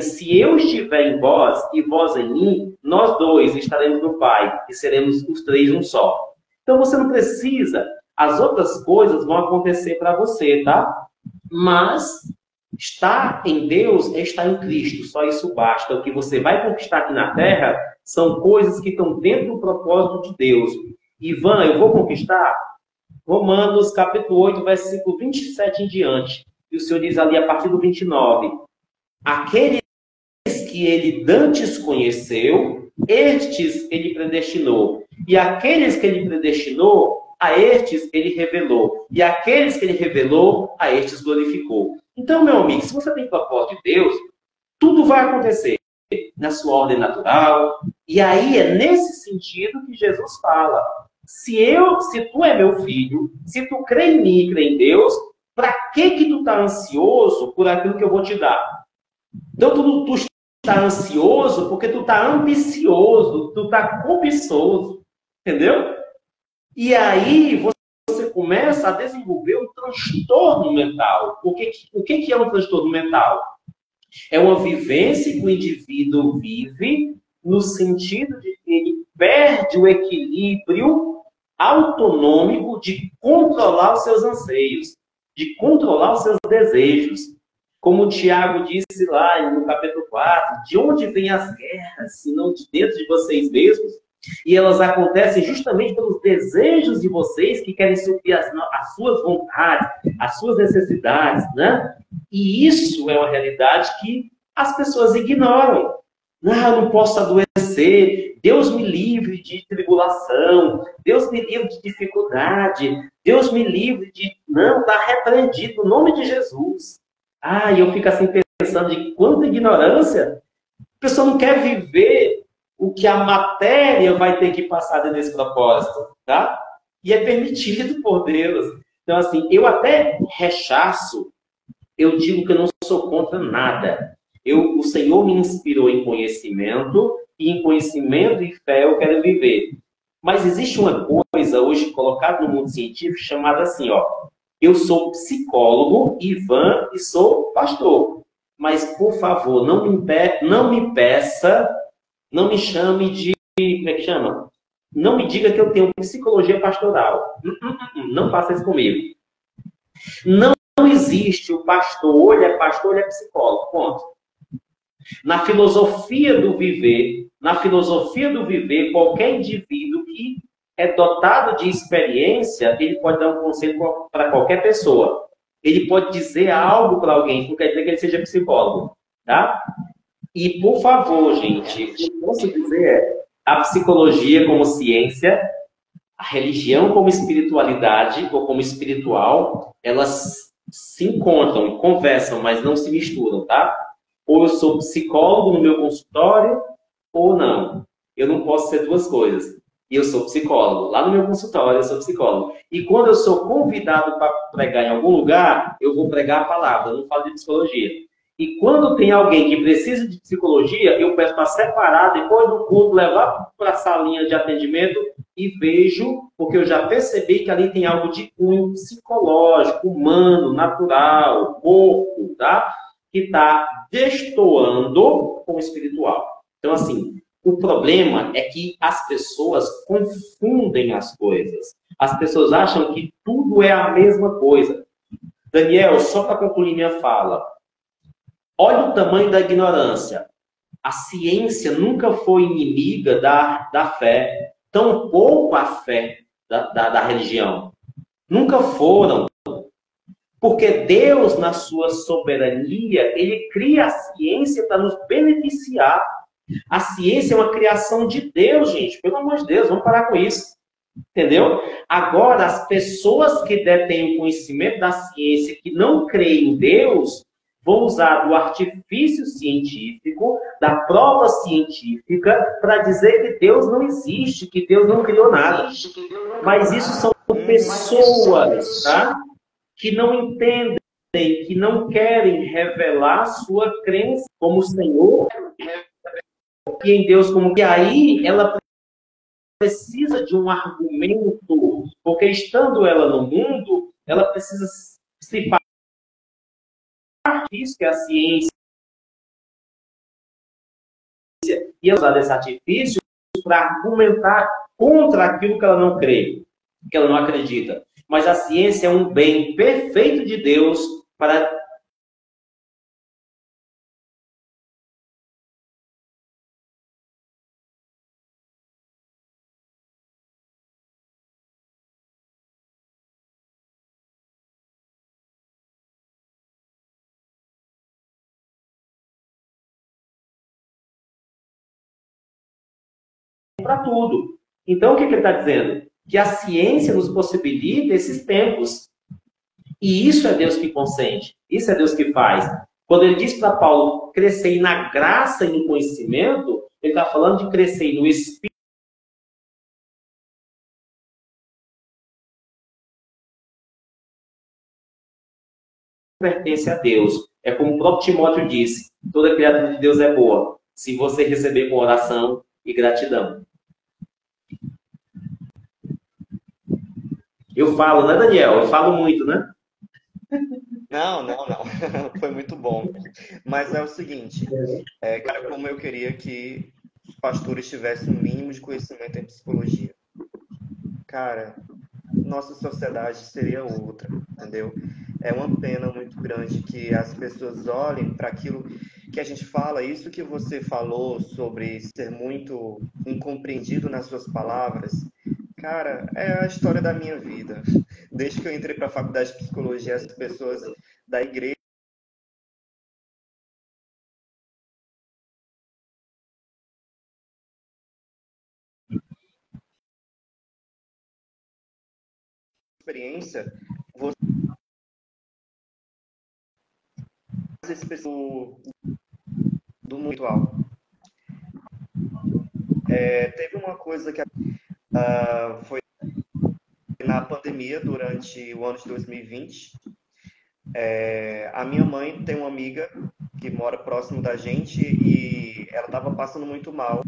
se eu estiver em vós e vós em mim, nós dois estaremos no Pai e seremos os três um só. Então você não precisa, as outras coisas vão acontecer para você, tá? Mas Estar em Deus é estar em Cristo, só isso basta. O que você vai conquistar aqui na Terra são coisas que estão dentro do propósito de Deus. Ivan, eu vou conquistar? Romanos capítulo 8, versículo 27 em diante. E o Senhor diz ali a partir do 29. Aqueles que ele dantes conheceu, estes ele predestinou. E aqueles que ele predestinou, a estes ele revelou. E aqueles que ele revelou, a estes glorificou. Então, meu amigo, se você tem propósito de Deus, tudo vai acontecer na sua ordem natural. E aí é nesse sentido que Jesus fala. Se tu é meu filho, se tu crê em mim e crê em Deus, para que tu tá ansioso por aquilo que eu vou te dar? Então tu está ansioso porque tu tá ambicioso, tu tá cobiçoso, entendeu? E aí você começa a desenvolver um transtorno mental. O que é um transtorno mental? É uma vivência que o indivíduo vive no sentido de que ele perde o equilíbrio autonômico de controlar os seus anseios, de controlar os seus desejos. Como o Tiago disse lá no capítulo 4, de onde vêm as guerras, se não de dentro de vocês mesmos? E elas acontecem justamente pelos desejos de vocês que querem suprir as suas vontades, as suas necessidades, né? E isso é uma realidade que as pessoas ignoram. Eu não posso adoecer, Deus me livre de tribulação, Deus me livre de dificuldade, Deus me livre de... Não, está repreendido no nome de Jesus. E eu fico assim pensando de quanta ignorância. A pessoa não quer viver o que a matéria vai ter que passar dentro desse propósito, tá? E é permitido por Deus. Então, assim, eu até rechaço, eu digo que eu não sou contra nada. O Senhor me inspirou em conhecimento, e em conhecimento e fé eu quero viver. Mas existe uma coisa hoje colocada no mundo científico chamada assim, ó. Eu sou psicólogo, Ivan, e sou pastor. Mas, por favor, não me peça, não me chame de... Como é que chama? Não me diga que eu tenho psicologia pastoral. Não faça isso comigo. Não existe o pastor, ou ele é pastor, ou ele é psicólogo. Ponto. Na filosofia do viver, qualquer indivíduo que é dotado de experiência, ele pode dar um conselho para qualquer pessoa. Ele pode dizer algo para alguém, não quer dizer que ele seja psicólogo, tá? E, por favor, gente, o que eu posso dizer é a psicologia como ciência, a religião como espiritualidade ou como espiritual, elas se encontram e conversam, mas não se misturam, tá? Ou eu sou psicólogo no meu consultório, ou não. Eu não posso ser duas coisas. E eu sou psicólogo. Lá no meu consultório, eu sou psicólogo. E quando eu sou convidado para pregar em algum lugar, eu vou pregar a palavra, eu não falo de psicologia. E quando tem alguém que precisa de psicologia, eu peço para separar, depois do culto, levar para a salinha de atendimento e vejo, porque eu já percebi que ali tem algo de cunho psicológico, humano, natural, corpo, tá? Que está destoando com o espiritual. Então, assim, o problema é que as pessoas confundem as coisas. As pessoas acham que tudo é a mesma coisa. Daniel, só para concluir minha fala, olha o tamanho da ignorância. A ciência nunca foi inimiga da fé, tampouco a fé da religião. Nunca foram. Porque Deus, na sua soberania, ele cria a ciência para nos beneficiar. A ciência é uma criação de Deus, gente. Pelo amor de Deus, vamos parar com isso. Entendeu? Agora, as pessoas que detêm o conhecimento da ciência, que não creem em Deus, vão usar do artifício científico, da prova científica, para dizer que Deus não existe, que Deus não criou nada. Mas isso são pessoas, tá? Que não entendem, que não querem revelar sua crença como Senhor e em Deus como... E aí ela precisa de um argumento, porque estando ela no mundo, ela precisa se falar disso que é a ciência e usar desse artifício para argumentar contra aquilo que ela não crê, que ela não acredita. Mas a ciência é um bem perfeito de Deus para para tudo. Então, o que ele está dizendo? Que a ciência nos possibilita esses tempos. E isso é Deus que consente. Isso é Deus que faz. Quando ele diz para Paulo crescer na graça e no conhecimento, ele está falando de crescer no Espírito. Pertence a Deus. É como o próprio Timóteo disse, toda criatura de Deus é boa, se você receber com oração e gratidão. Eu falo, né, Daniel? Eu falo muito, né? Não. Foi muito bom. Mas é o seguinte, cara, como eu queria que os pastores tivessem um mínimo de conhecimento em psicologia. Cara, nossa sociedade seria outra, entendeu? É uma pena muito grande que as pessoas olhem para aquilo que a gente fala, isso que você falou sobre ser muito incompreendido nas suas palavras. Cara, é a história da minha vida. Desde que eu entrei para a faculdade de psicologia, as pessoas da igreja experiência, você esse pessoal do mundo atual. Teve uma coisa que foi na pandemia, durante o ano de 2020. A minha mãe tem uma amiga que mora próximo da gente e ela estava passando muito mal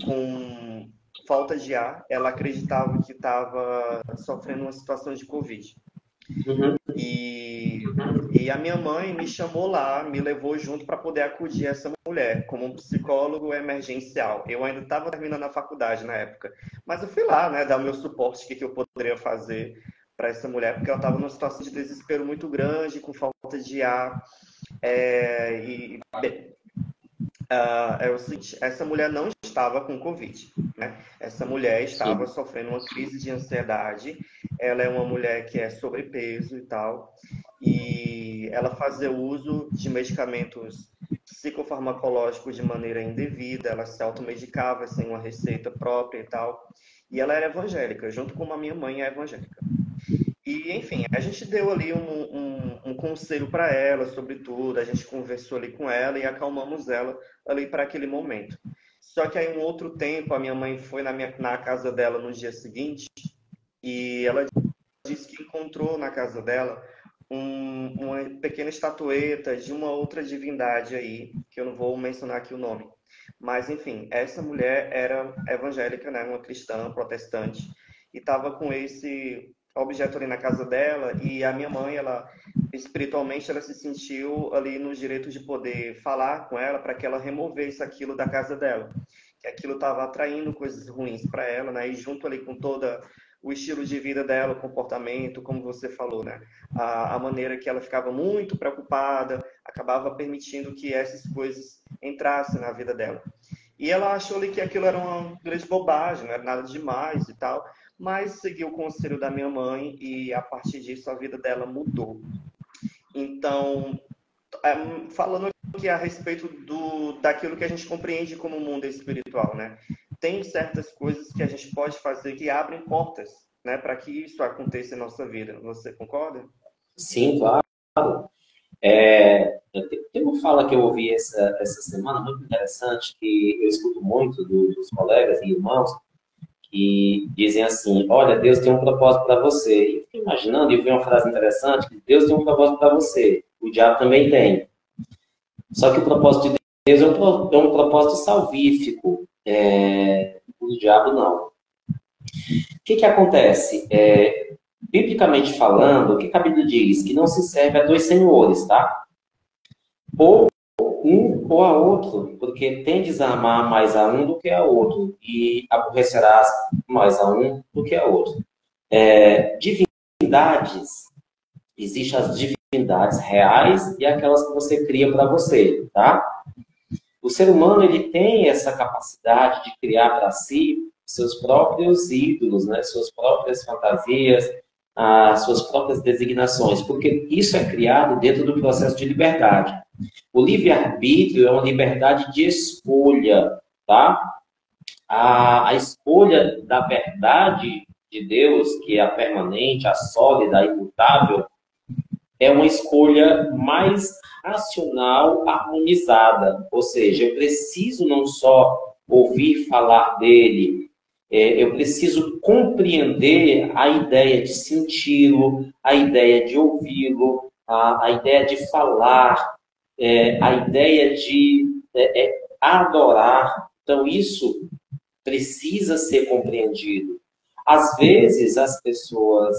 com falta de ar. Ela acreditava que estava sofrendo uma situação de Covid. Uhum. E a minha mãe me chamou lá, me levou junto para poder acudir essa mulher como um psicólogo emergencial. Eu ainda estava terminando a faculdade na época, mas eu fui lá, né, dar o meu suporte, o que eu poderia fazer para essa mulher, porque ela estava numa situação de desespero muito grande, com falta de ar. É o seguinte, essa mulher não estava com Covid, né? Essa mulher estava sofrendo uma crise de ansiedade. Ela é uma mulher que é sobrepeso e tal, e ela fazia uso de medicamentos psicofarmacológicos de maneira indevida, ela se automedicava sem uma receita própria e tal, e ela era evangélica, junto com a minha mãe é evangélica. E, enfim, a gente deu ali um conselho para ela sobre tudo, a gente conversou ali com ela e acalmamos ela ali para aquele momento. Só que aí, um outro tempo, a minha mãe foi na casa dela no dia seguinte e ela disse que encontrou na casa dela uma pequena estatueta de uma outra divindade aí, que eu não vou mencionar aqui o nome. Mas, enfim, essa mulher era evangélica, né, uma cristã protestante, e estava com esse objeto ali na casa dela, e a minha mãe, ela espiritualmente, ela se sentiu ali no direito de poder falar com ela para que ela removesse aquilo da casa dela, que aquilo estava atraindo coisas ruins para ela, né? E junto ali com toda o estilo de vida dela, o comportamento, como você falou, né? A maneira que ela ficava muito preocupada, acabava permitindo que essas coisas entrassem na vida dela. E ela achou ali que aquilo era uma grande bobagem, não era nada demais e tal, mas seguiu o conselho da minha mãe e a partir disso a vida dela mudou. Então, falando aqui a respeito daquilo que a gente compreende como mundo espiritual, né? Tem certas coisas que a gente pode fazer que abrem portas, né, para que isso aconteça em nossa vida. Você concorda? Sim, claro. Tem uma fala que eu ouvi essa semana, muito interessante, que eu escuto muito dos colegas e irmãos, que dizem assim, olha, Deus tem um propósito para você. E eu fiquei imaginando, e eu vi uma frase interessante, que Deus tem um propósito para você, o diabo também tem. Só que o propósito de Deus é um propósito salvífico, o diabo não. O que acontece? Biblicamente falando, o que a Bíblia diz? Que não se serve a dois senhores, tá? Ou um ou a outro, porque tendes a amar mais a um do que a outro, e aborrecerás mais a um do que a outro. Divindades, existem as divindades reais e aquelas que você cria para você, tá? O ser humano, ele tem essa capacidade de criar para si seus próprios ídolos, né? Suas próprias fantasias, as suas próprias designações, porque isso é criado dentro do processo de liberdade. O livre-arbítrio é uma liberdade de escolha, tá? a escolha da verdade de Deus, que é a permanente, a sólida, a imutável, é uma escolha mais racional, harmonizada. Ou seja, eu preciso não só ouvir falar dele, eu preciso compreender a ideia de senti-lo, a ideia de ouvi-lo, a ideia de falar, a ideia de adorar. Então, isso precisa ser compreendido. Às vezes, as pessoas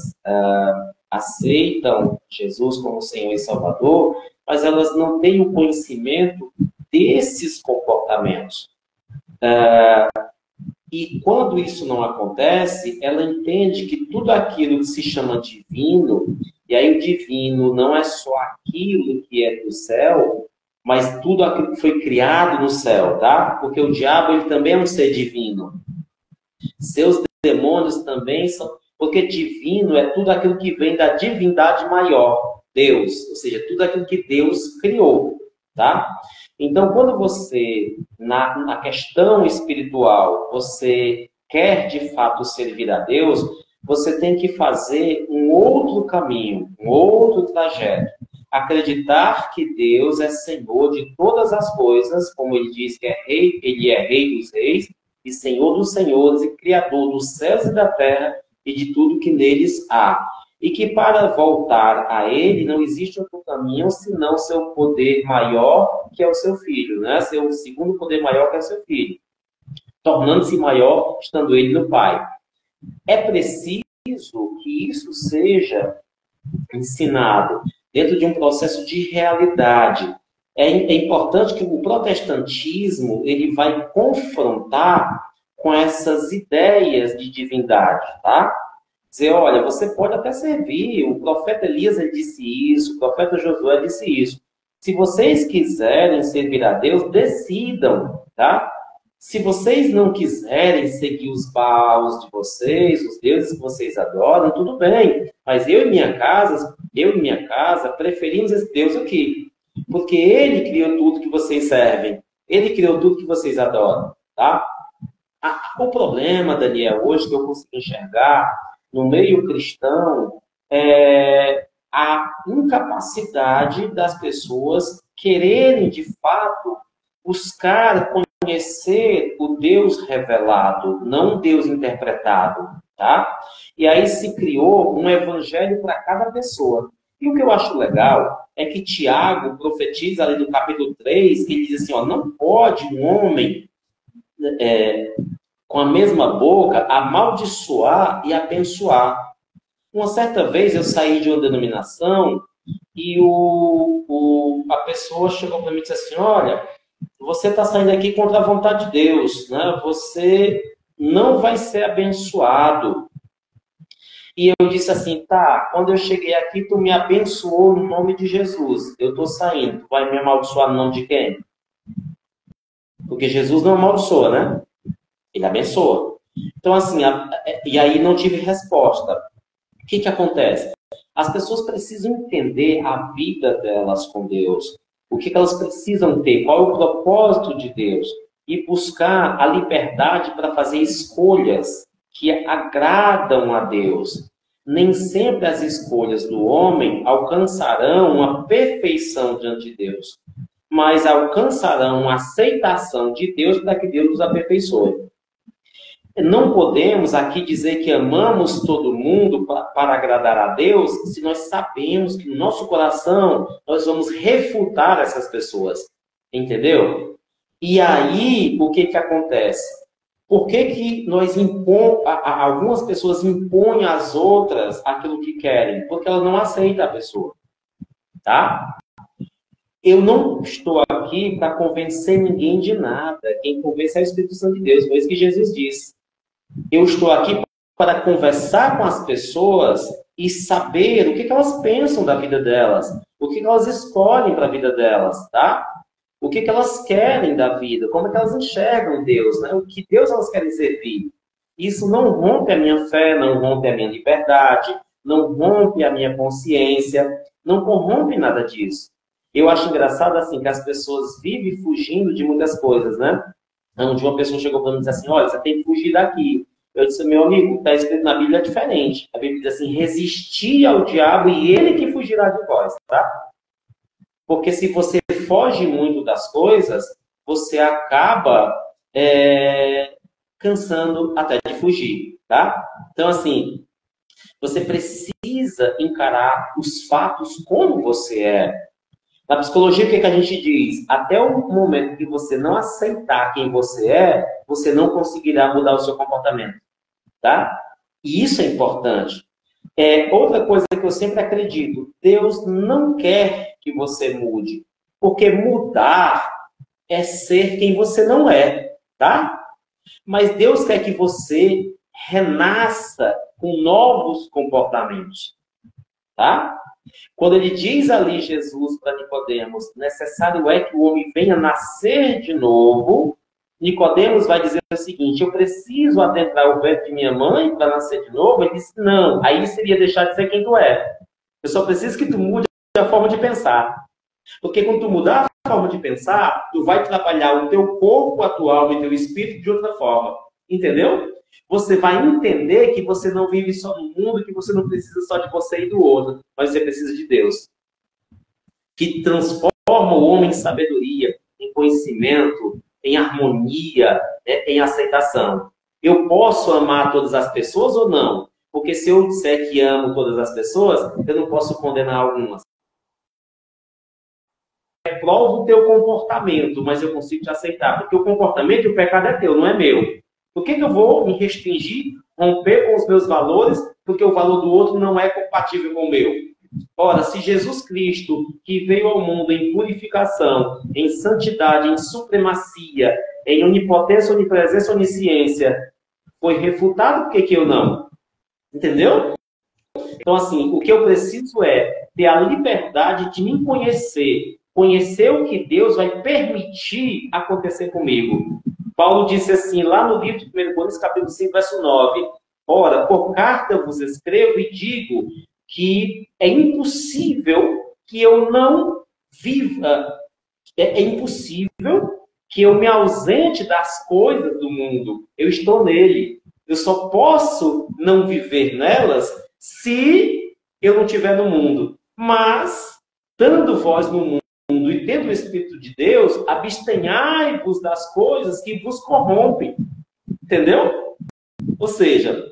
aceitam Jesus como Senhor e Salvador, mas elas não têm o conhecimento desses comportamentos. E quando isso não acontece, ela entende que tudo aquilo que se chama divino, e aí o divino não é só aquilo que é do céu, mas tudo aquilo que foi criado no céu, tá? Porque o diabo, ele também é um ser divino. Seus demônios também são... Porque divino é tudo aquilo que vem da divindade maior, Deus. Ou seja, tudo aquilo que Deus criou, tá? Então, quando você, na questão espiritual, você quer de fato servir a Deus, você tem que fazer um outro caminho, um outro trajeto. Acreditar que Deus é Senhor de todas as coisas, como ele diz que é rei, ele é Rei dos reis e Senhor dos senhores e Criador dos céus e da terra e de tudo que neles há. E que para voltar a ele não existe outro caminho senão seu poder maior, que é o seu filho, né? Seu segundo poder maior, que é o seu filho, tornando-se maior estando ele no Pai. É preciso que isso seja ensinado dentro de um processo de realidade. É importante que o protestantismo ele vai confrontar com essas ideias de divindade, tá? Dizer, olha, você pode até servir, o profeta Elias ele disse isso, o profeta Josué disse isso. Se vocês quiserem servir a Deus, decidam, tá? Se vocês não quiserem seguir os baals de vocês, os deuses que vocês adoram, tudo bem. Mas eu e minha casa, preferimos esse Deus aqui. Porque ele criou tudo que vocês servem. Ele criou tudo que vocês adoram, tá? O problema, Daniel, hoje que eu consigo enxergar no meio cristão é a incapacidade das pessoas quererem, de fato, buscar conhecer o Deus revelado, não o Deus interpretado, tá? E aí se criou um evangelho para cada pessoa. E o que eu acho legal é que Tiago profetiza ali no capítulo 3, que ele diz assim, ó, não pode um homem com a mesma boca amaldiçoar e abençoar. Uma certa vez eu saí de uma denominação e a pessoa chegou para mim e disse assim, olha, você está saindo aqui contra a vontade de Deus, né? Você não vai ser abençoado. E eu disse assim, tá, quando eu cheguei aqui, tu me abençoou no nome de Jesus. Eu estou saindo, tu vai me amaldiçoar no nome de quem? Porque Jesus não amaldiçoa, né? Ele abençoa. Então, assim, e aí não tive resposta. O que acontece? As pessoas precisam entender a vida delas com Deus. O que elas precisam ter? Qual é o propósito de Deus? E buscar a liberdade para fazer escolhas que agradam a Deus. Nem sempre as escolhas do homem alcançarão uma perfeição diante de Deus, mas alcançarão uma aceitação de Deus para que Deus nos aperfeiçoe. Não podemos aqui dizer que amamos todo mundo para agradar a Deus, se nós sabemos que no nosso coração nós vamos refutar essas pessoas. Entendeu? E aí, o que acontece? Por que algumas pessoas impõem às outras aquilo que querem? Porque elas não aceitam a pessoa. Tá? Eu não estou aqui para convencer ninguém de nada. Quem convence é o Espírito Santo de Deus. Foi isso que Jesus disse. Eu estou aqui para conversar com as pessoas e saber o que elas pensam da vida delas, o que elas escolhem para a vida delas, tá? O que elas querem da vida, como é que elas enxergam Deus, né? O que Deus elas querem servir. Isso não rompe a minha fé, não rompe a minha liberdade, não rompe a minha consciência, não corrompe nada disso. Eu acho engraçado assim que as pessoas vivem fugindo de muitas coisas, né? onde uma pessoa chegou para mim e disse assim, olha, você tem que fugir daqui. Eu disse, meu amigo, está escrito na Bíblia diferente. A Bíblia diz assim, resistir ao diabo e ele que fugirá de vós, tá? Porque se você foge muito das coisas, você acaba cansando até de fugir, tá? Então, assim, você precisa encarar os fatos como você é. Na psicologia, o que a gente diz? Até o momento que você não aceitar quem você é, você não conseguirá mudar o seu comportamento, tá? E isso é importante. Outra coisa que eu sempre acredito, Deus não quer que você mude, porque mudar é ser quem você não é, tá? Mas Deus quer que você renasça com novos comportamentos, tá? Quando ele diz ali, Jesus, para Nicodemos, necessário é que o homem venha nascer de novo, Nicodemos vai dizer o seguinte, eu preciso adentrar o ventre de minha mãe para nascer de novo? Ele disse, não, aí seria deixar de ser quem tu é. Eu só preciso que tu mude a forma de pensar. Porque quando tu mudar a forma de pensar, tu vai trabalhar o teu corpo, a tua alma e teu espírito de outra forma. Entendeu? Você vai entender que você não vive só no mundo, que você não precisa só de você e do outro, mas você precisa de Deus. Que transforma o homem em sabedoria, em conhecimento, em harmonia, em aceitação. Eu posso amar todas as pessoas ou não? Porque se eu disser que amo todas as pessoas, eu não posso condenar algumas. Reprovo o teu comportamento, mas eu consigo te aceitar. Porque o comportamento e o pecado é teu, não é meu. Por que eu vou me restringir, romper com os meus valores, porque o valor do outro não é compatível com o meu? Ora, se Jesus Cristo, que veio ao mundo em purificação, em santidade, em supremacia, em onipotência, onipresença, onisciência, foi refutado, por que eu não? Entendeu? Então, assim, o que eu preciso é ter a liberdade de me conhecer, conhecer o que Deus vai permitir acontecer comigo. Paulo disse assim, lá no livro de 1 Coríntios, capítulo 5, verso 9, ora, por carta vos escrevo e digo que é impossível que eu não viva, é impossível que eu me ausente das coisas do mundo. Eu estou nele. Eu só posso não viver nelas se eu não estiver no mundo. Mas, estando vós no mundo e tendo o Espírito de Deus, abstenhai-vos das coisas que vos corrompem. Entendeu? Ou seja,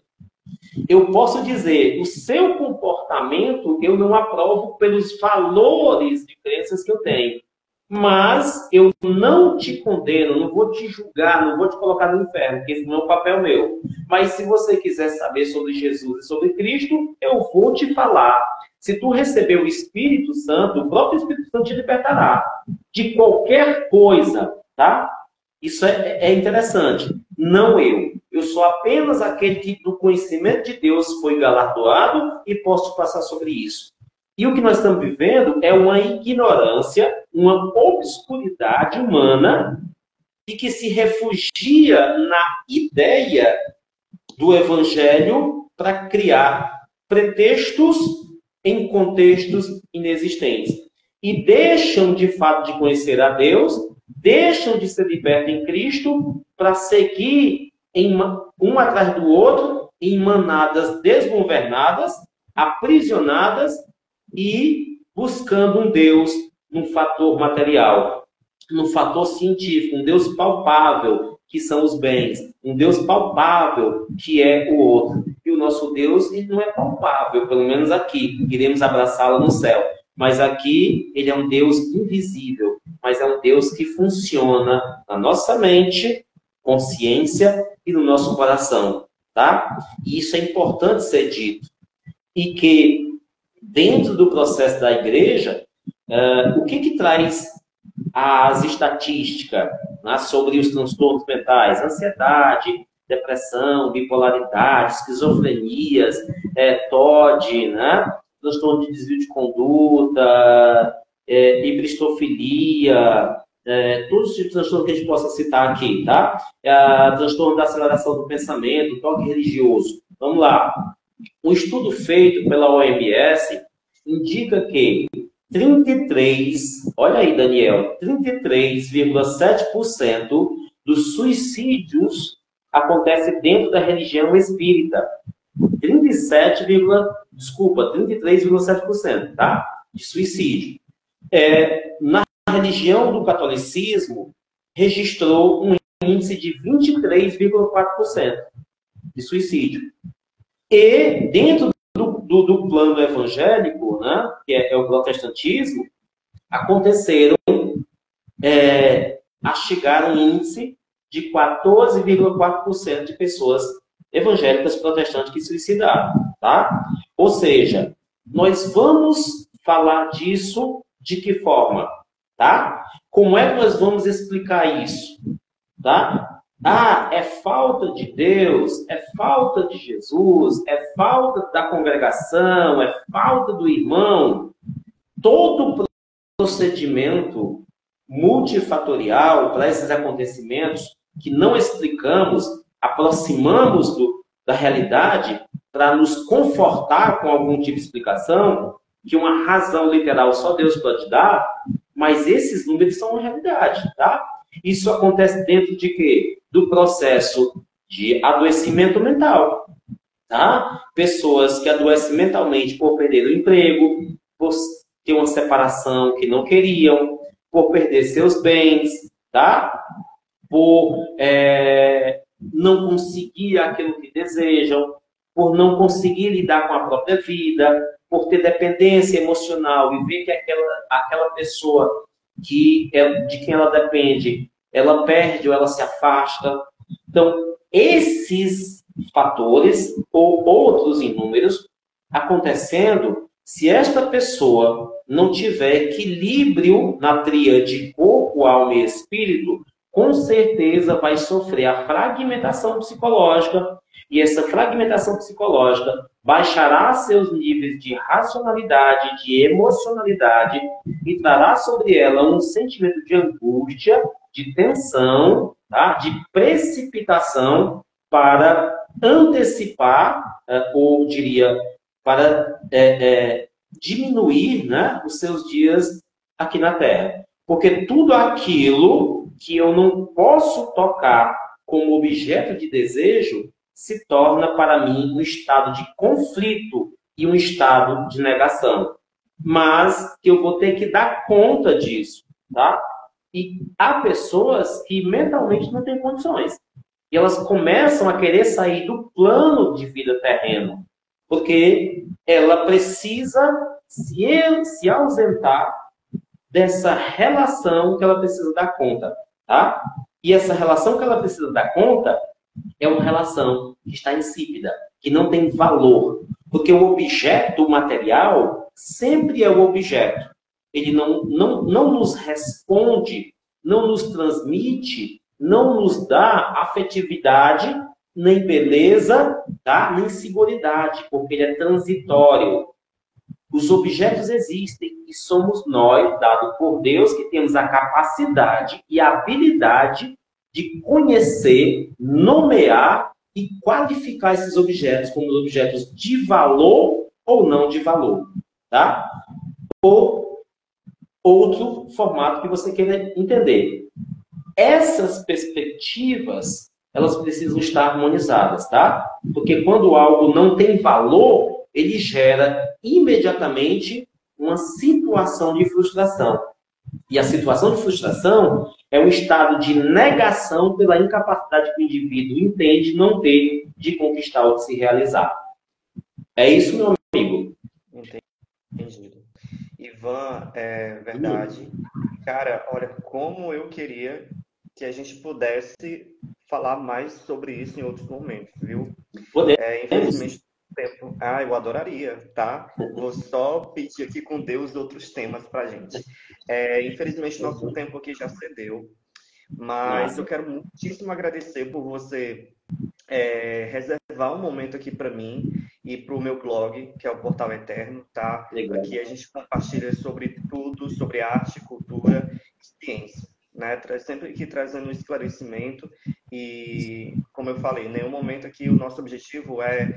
eu posso dizer, o seu comportamento eu não aprovo pelos valores de crenças que eu tenho. Mas eu não te condeno, não vou te julgar, não vou te colocar no inferno, porque esse não é um papel meu. Mas se você quiser saber sobre Jesus e sobre Cristo, eu vou te falar. Se tu receber o Espírito Santo, o próprio Espírito Santo te libertará de qualquer coisa, tá? Isso é interessante. Não eu. Eu sou apenas aquele que do conhecimento de Deus foi galardoado e posso passar sobre isso. E o que nós estamos vivendo é uma ignorância, uma obscuridade humana e que se refugia na ideia do evangelho para criar pretextos em contextos inexistentes. E deixam, de fato, de conhecer a Deus, deixam de ser libertos em Cristo para seguir um atrás do outro em manadas desgovernadas, aprisionadas e buscando um Deus num fator material, num fator científico, um Deus palpável, que são os bens, um Deus palpável, que é o outro. E o nosso Deus, ele não é palpável, pelo menos aqui, iremos abraçá-lo no céu. Mas aqui, ele é um Deus invisível, mas é um Deus que funciona na nossa mente, consciência e no nosso coração, tá? E isso é importante ser dito. E que, dentro do processo da igreja, o que traz as estatísticas, né, sobre os transtornos mentais? Ansiedade, depressão, bipolaridade, esquizofrenias, TOD, né? Transtorno de desvio de conduta, hibristofilia, todos os tipos de transtorno que a gente possa citar aqui, tá? Transtorno da aceleração do pensamento, toque religioso. Vamos lá. Um estudo feito pela OMS indica que 33, olha aí, Daniel, 33,7% dos suicídios acontece dentro da religião espírita. 33,7%, tá? De suicídio. Na religião do catolicismo, registrou um índice de 23,4% de suicídio. E dentro do plano evangélico, né, que é o protestantismo, aconteceram a chegar um índice de 14,4% de pessoas evangélicas protestantes que se suicidaram, tá? Ou seja, nós vamos falar disso de que forma, tá? Como é que nós vamos explicar isso, tá? É falta de Deus, é falta de Jesus, é falta da congregação, é falta do irmão. Todo procedimento multifatorial para esses acontecimentos que não explicamos, aproximamos da realidade para nos confortar com algum tipo de explicação, que uma razão literal só Deus pode dar, mas esses números são uma realidade, tá? Isso acontece dentro de quê? Do processo de adoecimento mental, tá? Pessoas que adoecem mentalmente por perder o emprego, por ter uma separação que não queriam, por perder seus bens, tá? Por não conseguir aquilo que desejam, por não conseguir lidar com a própria vida, por ter dependência emocional e ver que aquela pessoa de quem ela depende, ela perde ou ela se afasta. Então, esses fatores, ou outros inúmeros, acontecendo, se esta pessoa não tiver equilíbrio na tríade corpo, alma e espírito, com certeza vai sofrer a fragmentação psicológica, e essa fragmentação psicológica baixará seus níveis de racionalidade, de emocionalidade, e trará sobre ela um sentimento de angústia, de tensão, tá? De precipitação para antecipar, ou diria, para diminuir, né, os seus dias aqui na Terra. Porque tudo aquilo que eu não posso tocar como objeto de desejo se torna para mim um estado de conflito e um estado de negação. Mas que eu vou ter que dar conta disso, tá? E há pessoas que mentalmente não têm condições. E elas começam a querer sair do plano de vida terreno, porque ela precisa se ausentar dessa relação que ela precisa dar conta, tá? E essa relação que ela precisa dar conta é uma relação que está insípida, que não tem valor. Porque o objeto material sempre é o objeto. Ele não nos responde, não nos transmite, não nos dá afetividade, nem beleza, tá? Nem seguridade, porque ele é transitório. Os objetos existem e somos nós, dado por Deus, que temos a capacidade e a habilidade de conhecer, nomear e qualificar esses objetos como objetos de valor ou não de valor, tá? Ou outro formato que você queira entender. Essas perspectivas, elas precisam estar harmonizadas, tá? Porque quando algo não tem valor, ele gera imediatamente uma situação de frustração. E a situação de frustração é um estado de negação pela incapacidade que o indivíduo entende não ter de conquistar ou de se realizar. É isso, meu amigo? Entendido. Ivan, é verdade. Cara, olha, como eu queria que a gente pudesse falar mais sobre isso em outros momentos, viu? Infelizmente, tempo. Eu adoraria, tá? Vou só pedir aqui com Deus outros temas pra gente. Infelizmente, nosso tempo aqui já cedeu, mas eu quero muitíssimo agradecer por você reservar um momento aqui para mim e para o meu blog, que é o Portal Eterno, tá? Legal. Aqui a gente compartilha sobre tudo, sobre arte, cultura e ciência, né? Sempre aqui trazendo um esclarecimento e, como eu falei, em nenhum momento aqui o nosso objetivo é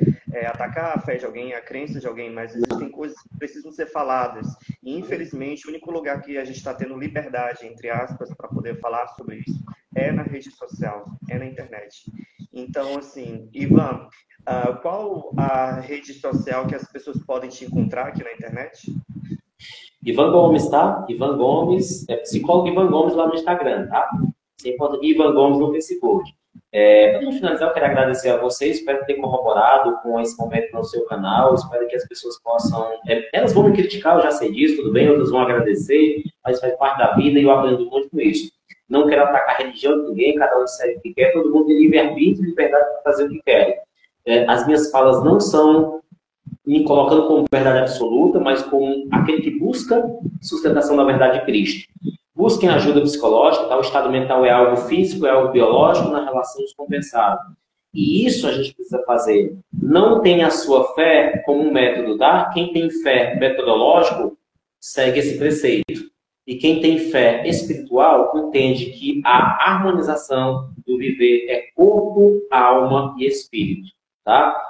atacar a fé de alguém, a crença de alguém, mas existem coisas que precisam ser faladas. E, infelizmente, o único lugar que a gente está tendo liberdade, entre aspas, para poder falar sobre isso é na rede social, é na internet. Então, assim, Ivan, qual a rede social que as pessoas podem te encontrar aqui na internet? Ivan Gomes, tá? Ivan Gomes, é psicólogo Ivan Gomes lá no Instagram, tá? Você encontra Ivan Gomes no Facebook. Para finalizar, eu quero agradecer a vocês, espero ter corroborado com esse momento no seu canal, espero que as pessoas possam... elas vão me criticar, eu já sei disso, tudo bem, outras vão agradecer, mas faz parte da vida e eu aprendo muito com isso. Não quero atacar a religião de ninguém, cada um segue o que quer, todo mundo tem livre-arbítrio e liberdade para fazer o que quer. As minhas falas não são me colocando como verdade absoluta, mas como aquele que busca sustentação da verdade de Cristo. Busquem ajuda psicológica, tá? O estado mental é algo físico, é algo biológico, na relação descompensada. E isso a gente precisa fazer. Não tenha a sua fé como um método, tá? Quem tem fé metodológico, segue esse preceito. E quem tem fé espiritual, entende que a harmonização do viver é corpo, alma e espírito, tá?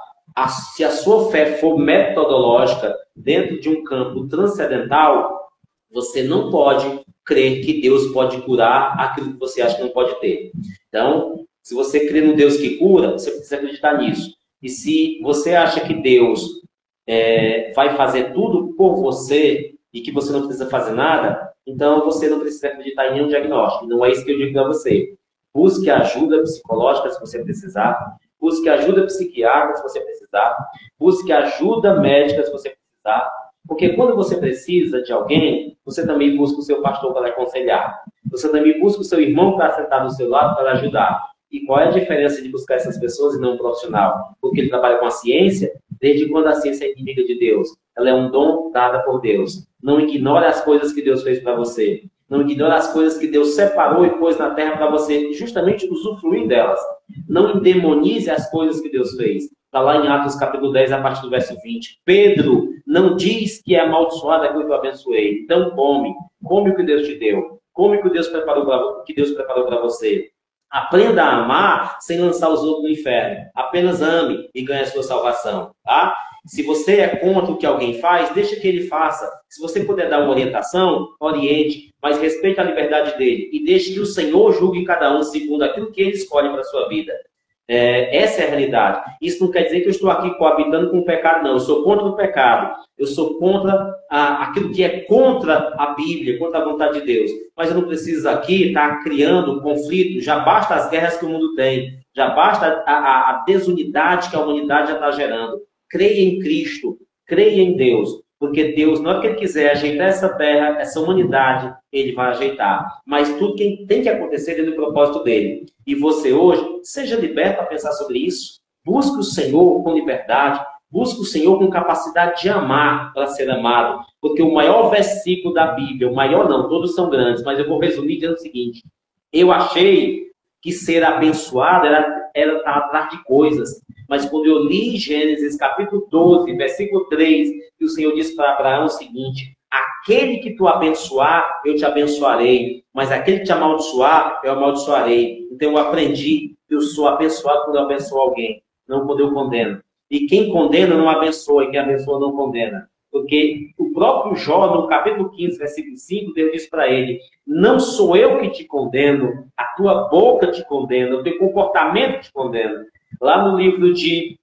Se a sua fé for metodológica dentro de um campo transcendental, você não pode crer que Deus pode curar aquilo que você acha que não pode ter. Então, se você crê no Deus que cura, você precisa acreditar nisso. E se você acha que Deus vai fazer tudo por você e que você não precisa fazer nada, então você não precisa acreditar em nenhum diagnóstico. Não é isso que eu digo para você. Busque ajuda psicológica se você precisar. Busque ajuda psiquiátrica se você precisar. Busque ajuda médica se você precisar. Porque quando você precisa de alguém, você também busca o seu pastor para lhe aconselhar. Você também busca o seu irmão para sentar do seu lado para lhe ajudar. E qual é a diferença de buscar essas pessoas e não um profissional? Porque ele trabalha com a ciência, desde quando a ciência é inimiga de Deus. Ela é um dom dado por Deus. Não ignore as coisas que Deus fez para você. Não ignore as coisas que Deus separou e pôs na terra para você justamente usufruir delas. Não endemonize as coisas que Deus fez. Está lá em Atos capítulo 10, a partir do verso 20. Pedro não diz que é amaldiçoado aquilo que eu abençoei. Então come o que Deus te deu. Come o que Deus preparou para você. Aprenda a amar sem lançar os outros no inferno. Apenas ame e ganhe a sua salvação, tá? Se você é contra o que alguém faz, deixa que ele faça. Se você puder dar uma orientação, oriente, mas respeite a liberdade dele e deixe que o Senhor julgue cada um segundo aquilo que ele escolhe para a sua vida. Essa é a realidade. Isso não quer dizer que eu estou aqui coabitando com o pecado, não. Eu sou contra o pecado. Eu sou contra aquilo que é contra a Bíblia, contra a vontade de Deus. Mas eu não preciso aqui estar criando conflito. Já basta as guerras que o mundo tem. Já basta a desunidade que a humanidade já está gerando. Creia em Cristo. Creia em Deus. Porque Deus, não é que Ele quiser ajeitar essa terra, essa humanidade, Ele vai ajeitar. Mas tudo que tem que acontecer dentro do propósito dEle. E você hoje, seja liberto a pensar sobre isso. Busque o Senhor com liberdade. Busque o Senhor com capacidade de amar para ser amado. Porque o maior versículo da Bíblia, o maior não, todos são grandes, mas eu vou resumir dizendo o seguinte. Eu achei que ser abençoado era estar atrás de coisas. Mas quando eu li Gênesis capítulo 12, versículo 3, que o Senhor disse para Abraão o seguinte: aquele que tu abençoar, eu te abençoarei, mas aquele que te amaldiçoar, eu amaldiçoarei. Então eu aprendi que eu sou abençoado quando eu abençoo alguém, não quando eu condeno. E quem condena não abençoa, e quem abençoa não condena. Porque o próprio Jó, no capítulo 15, versículo 5, Deus diz para ele: não sou eu que te condeno, a tua boca te condena, o teu comportamento te condena. Lá no livro de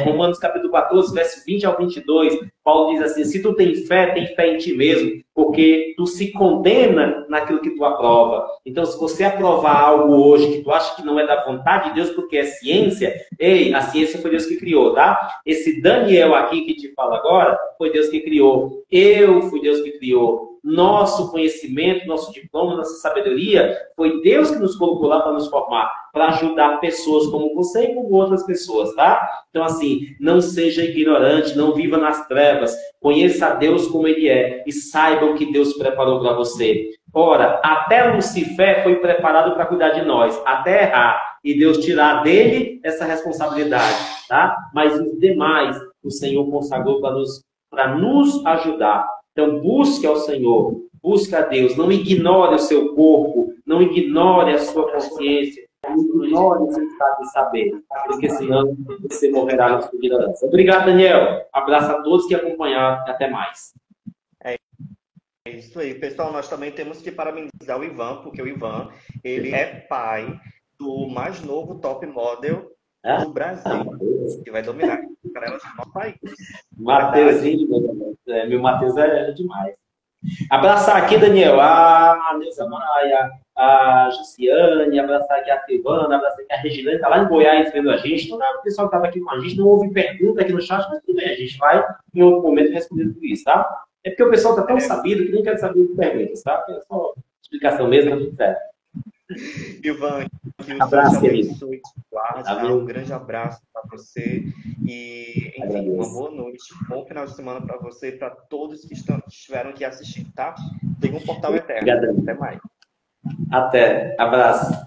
Romanos capítulo 14, verso 20 ao 22, Paulo diz assim: se tu tem fé em ti mesmo, porque tu se condena naquilo que tu aprova. Então, se você aprovar algo hoje que tu acha que não é da vontade de Deus, porque é ciência, a ciência foi Deus que criou, tá? Esse Daniel aqui que te fala agora, foi Deus que criou. Eu fui Deus que criou. Nosso conhecimento, nosso diploma, nossa sabedoria, foi Deus que nos colocou lá para nos formar, para ajudar pessoas como você e como outras pessoas, tá? Então, assim, não seja ignorante, não viva nas trevas, conheça a Deus como Ele é e saiba o que Deus preparou para você. Ora, até Lucifer foi preparado para cuidar de nós, até errar, e Deus tirar dele essa responsabilidade, tá? Mas os demais, o Senhor consagrou para nos ajudar. Então, busque ao Senhor, busque a Deus, não ignore o seu corpo, não ignore a sua consciência, não ignore o seu estado de saber, porque senão você morrerá na sua ignorância. Obrigado, Daniel. Abraço a todos que acompanharam e até mais. É isso aí, pessoal. Nós também temos que parabenizar o Ivan, porque o Ivan, ele é pai do mais novo top model Ah, do Brasil, que vai dominar a galera do nosso país. Mateuzinho, meu Mateus é demais. Abraçar aqui, Daniel, a Neuza Maia, a Jussiane, abraçar aqui a Silvana, abraçar aqui a Regilane, está lá em Goiás vendo a gente. Todo o pessoal que estava aqui com a gente, não houve pergunta aqui no chat, mas tudo bem, a gente vai em outro momento responder tudo isso, tá? É porque o pessoal está tão sabido que nem quer saber de perguntas, tá? É só explicação mesmo, tá tudo certo. Ivan, que o Abraço, Senhor te querido. abençoe, te guarde, tá? Um grande abraço para você e, enfim, Agradeço. uma boa noite, bom final de semana para você e para todos que estiveram aqui assistindo, tá? Tenha um portal eterno. Obrigado. Até mais. Até. Abraço.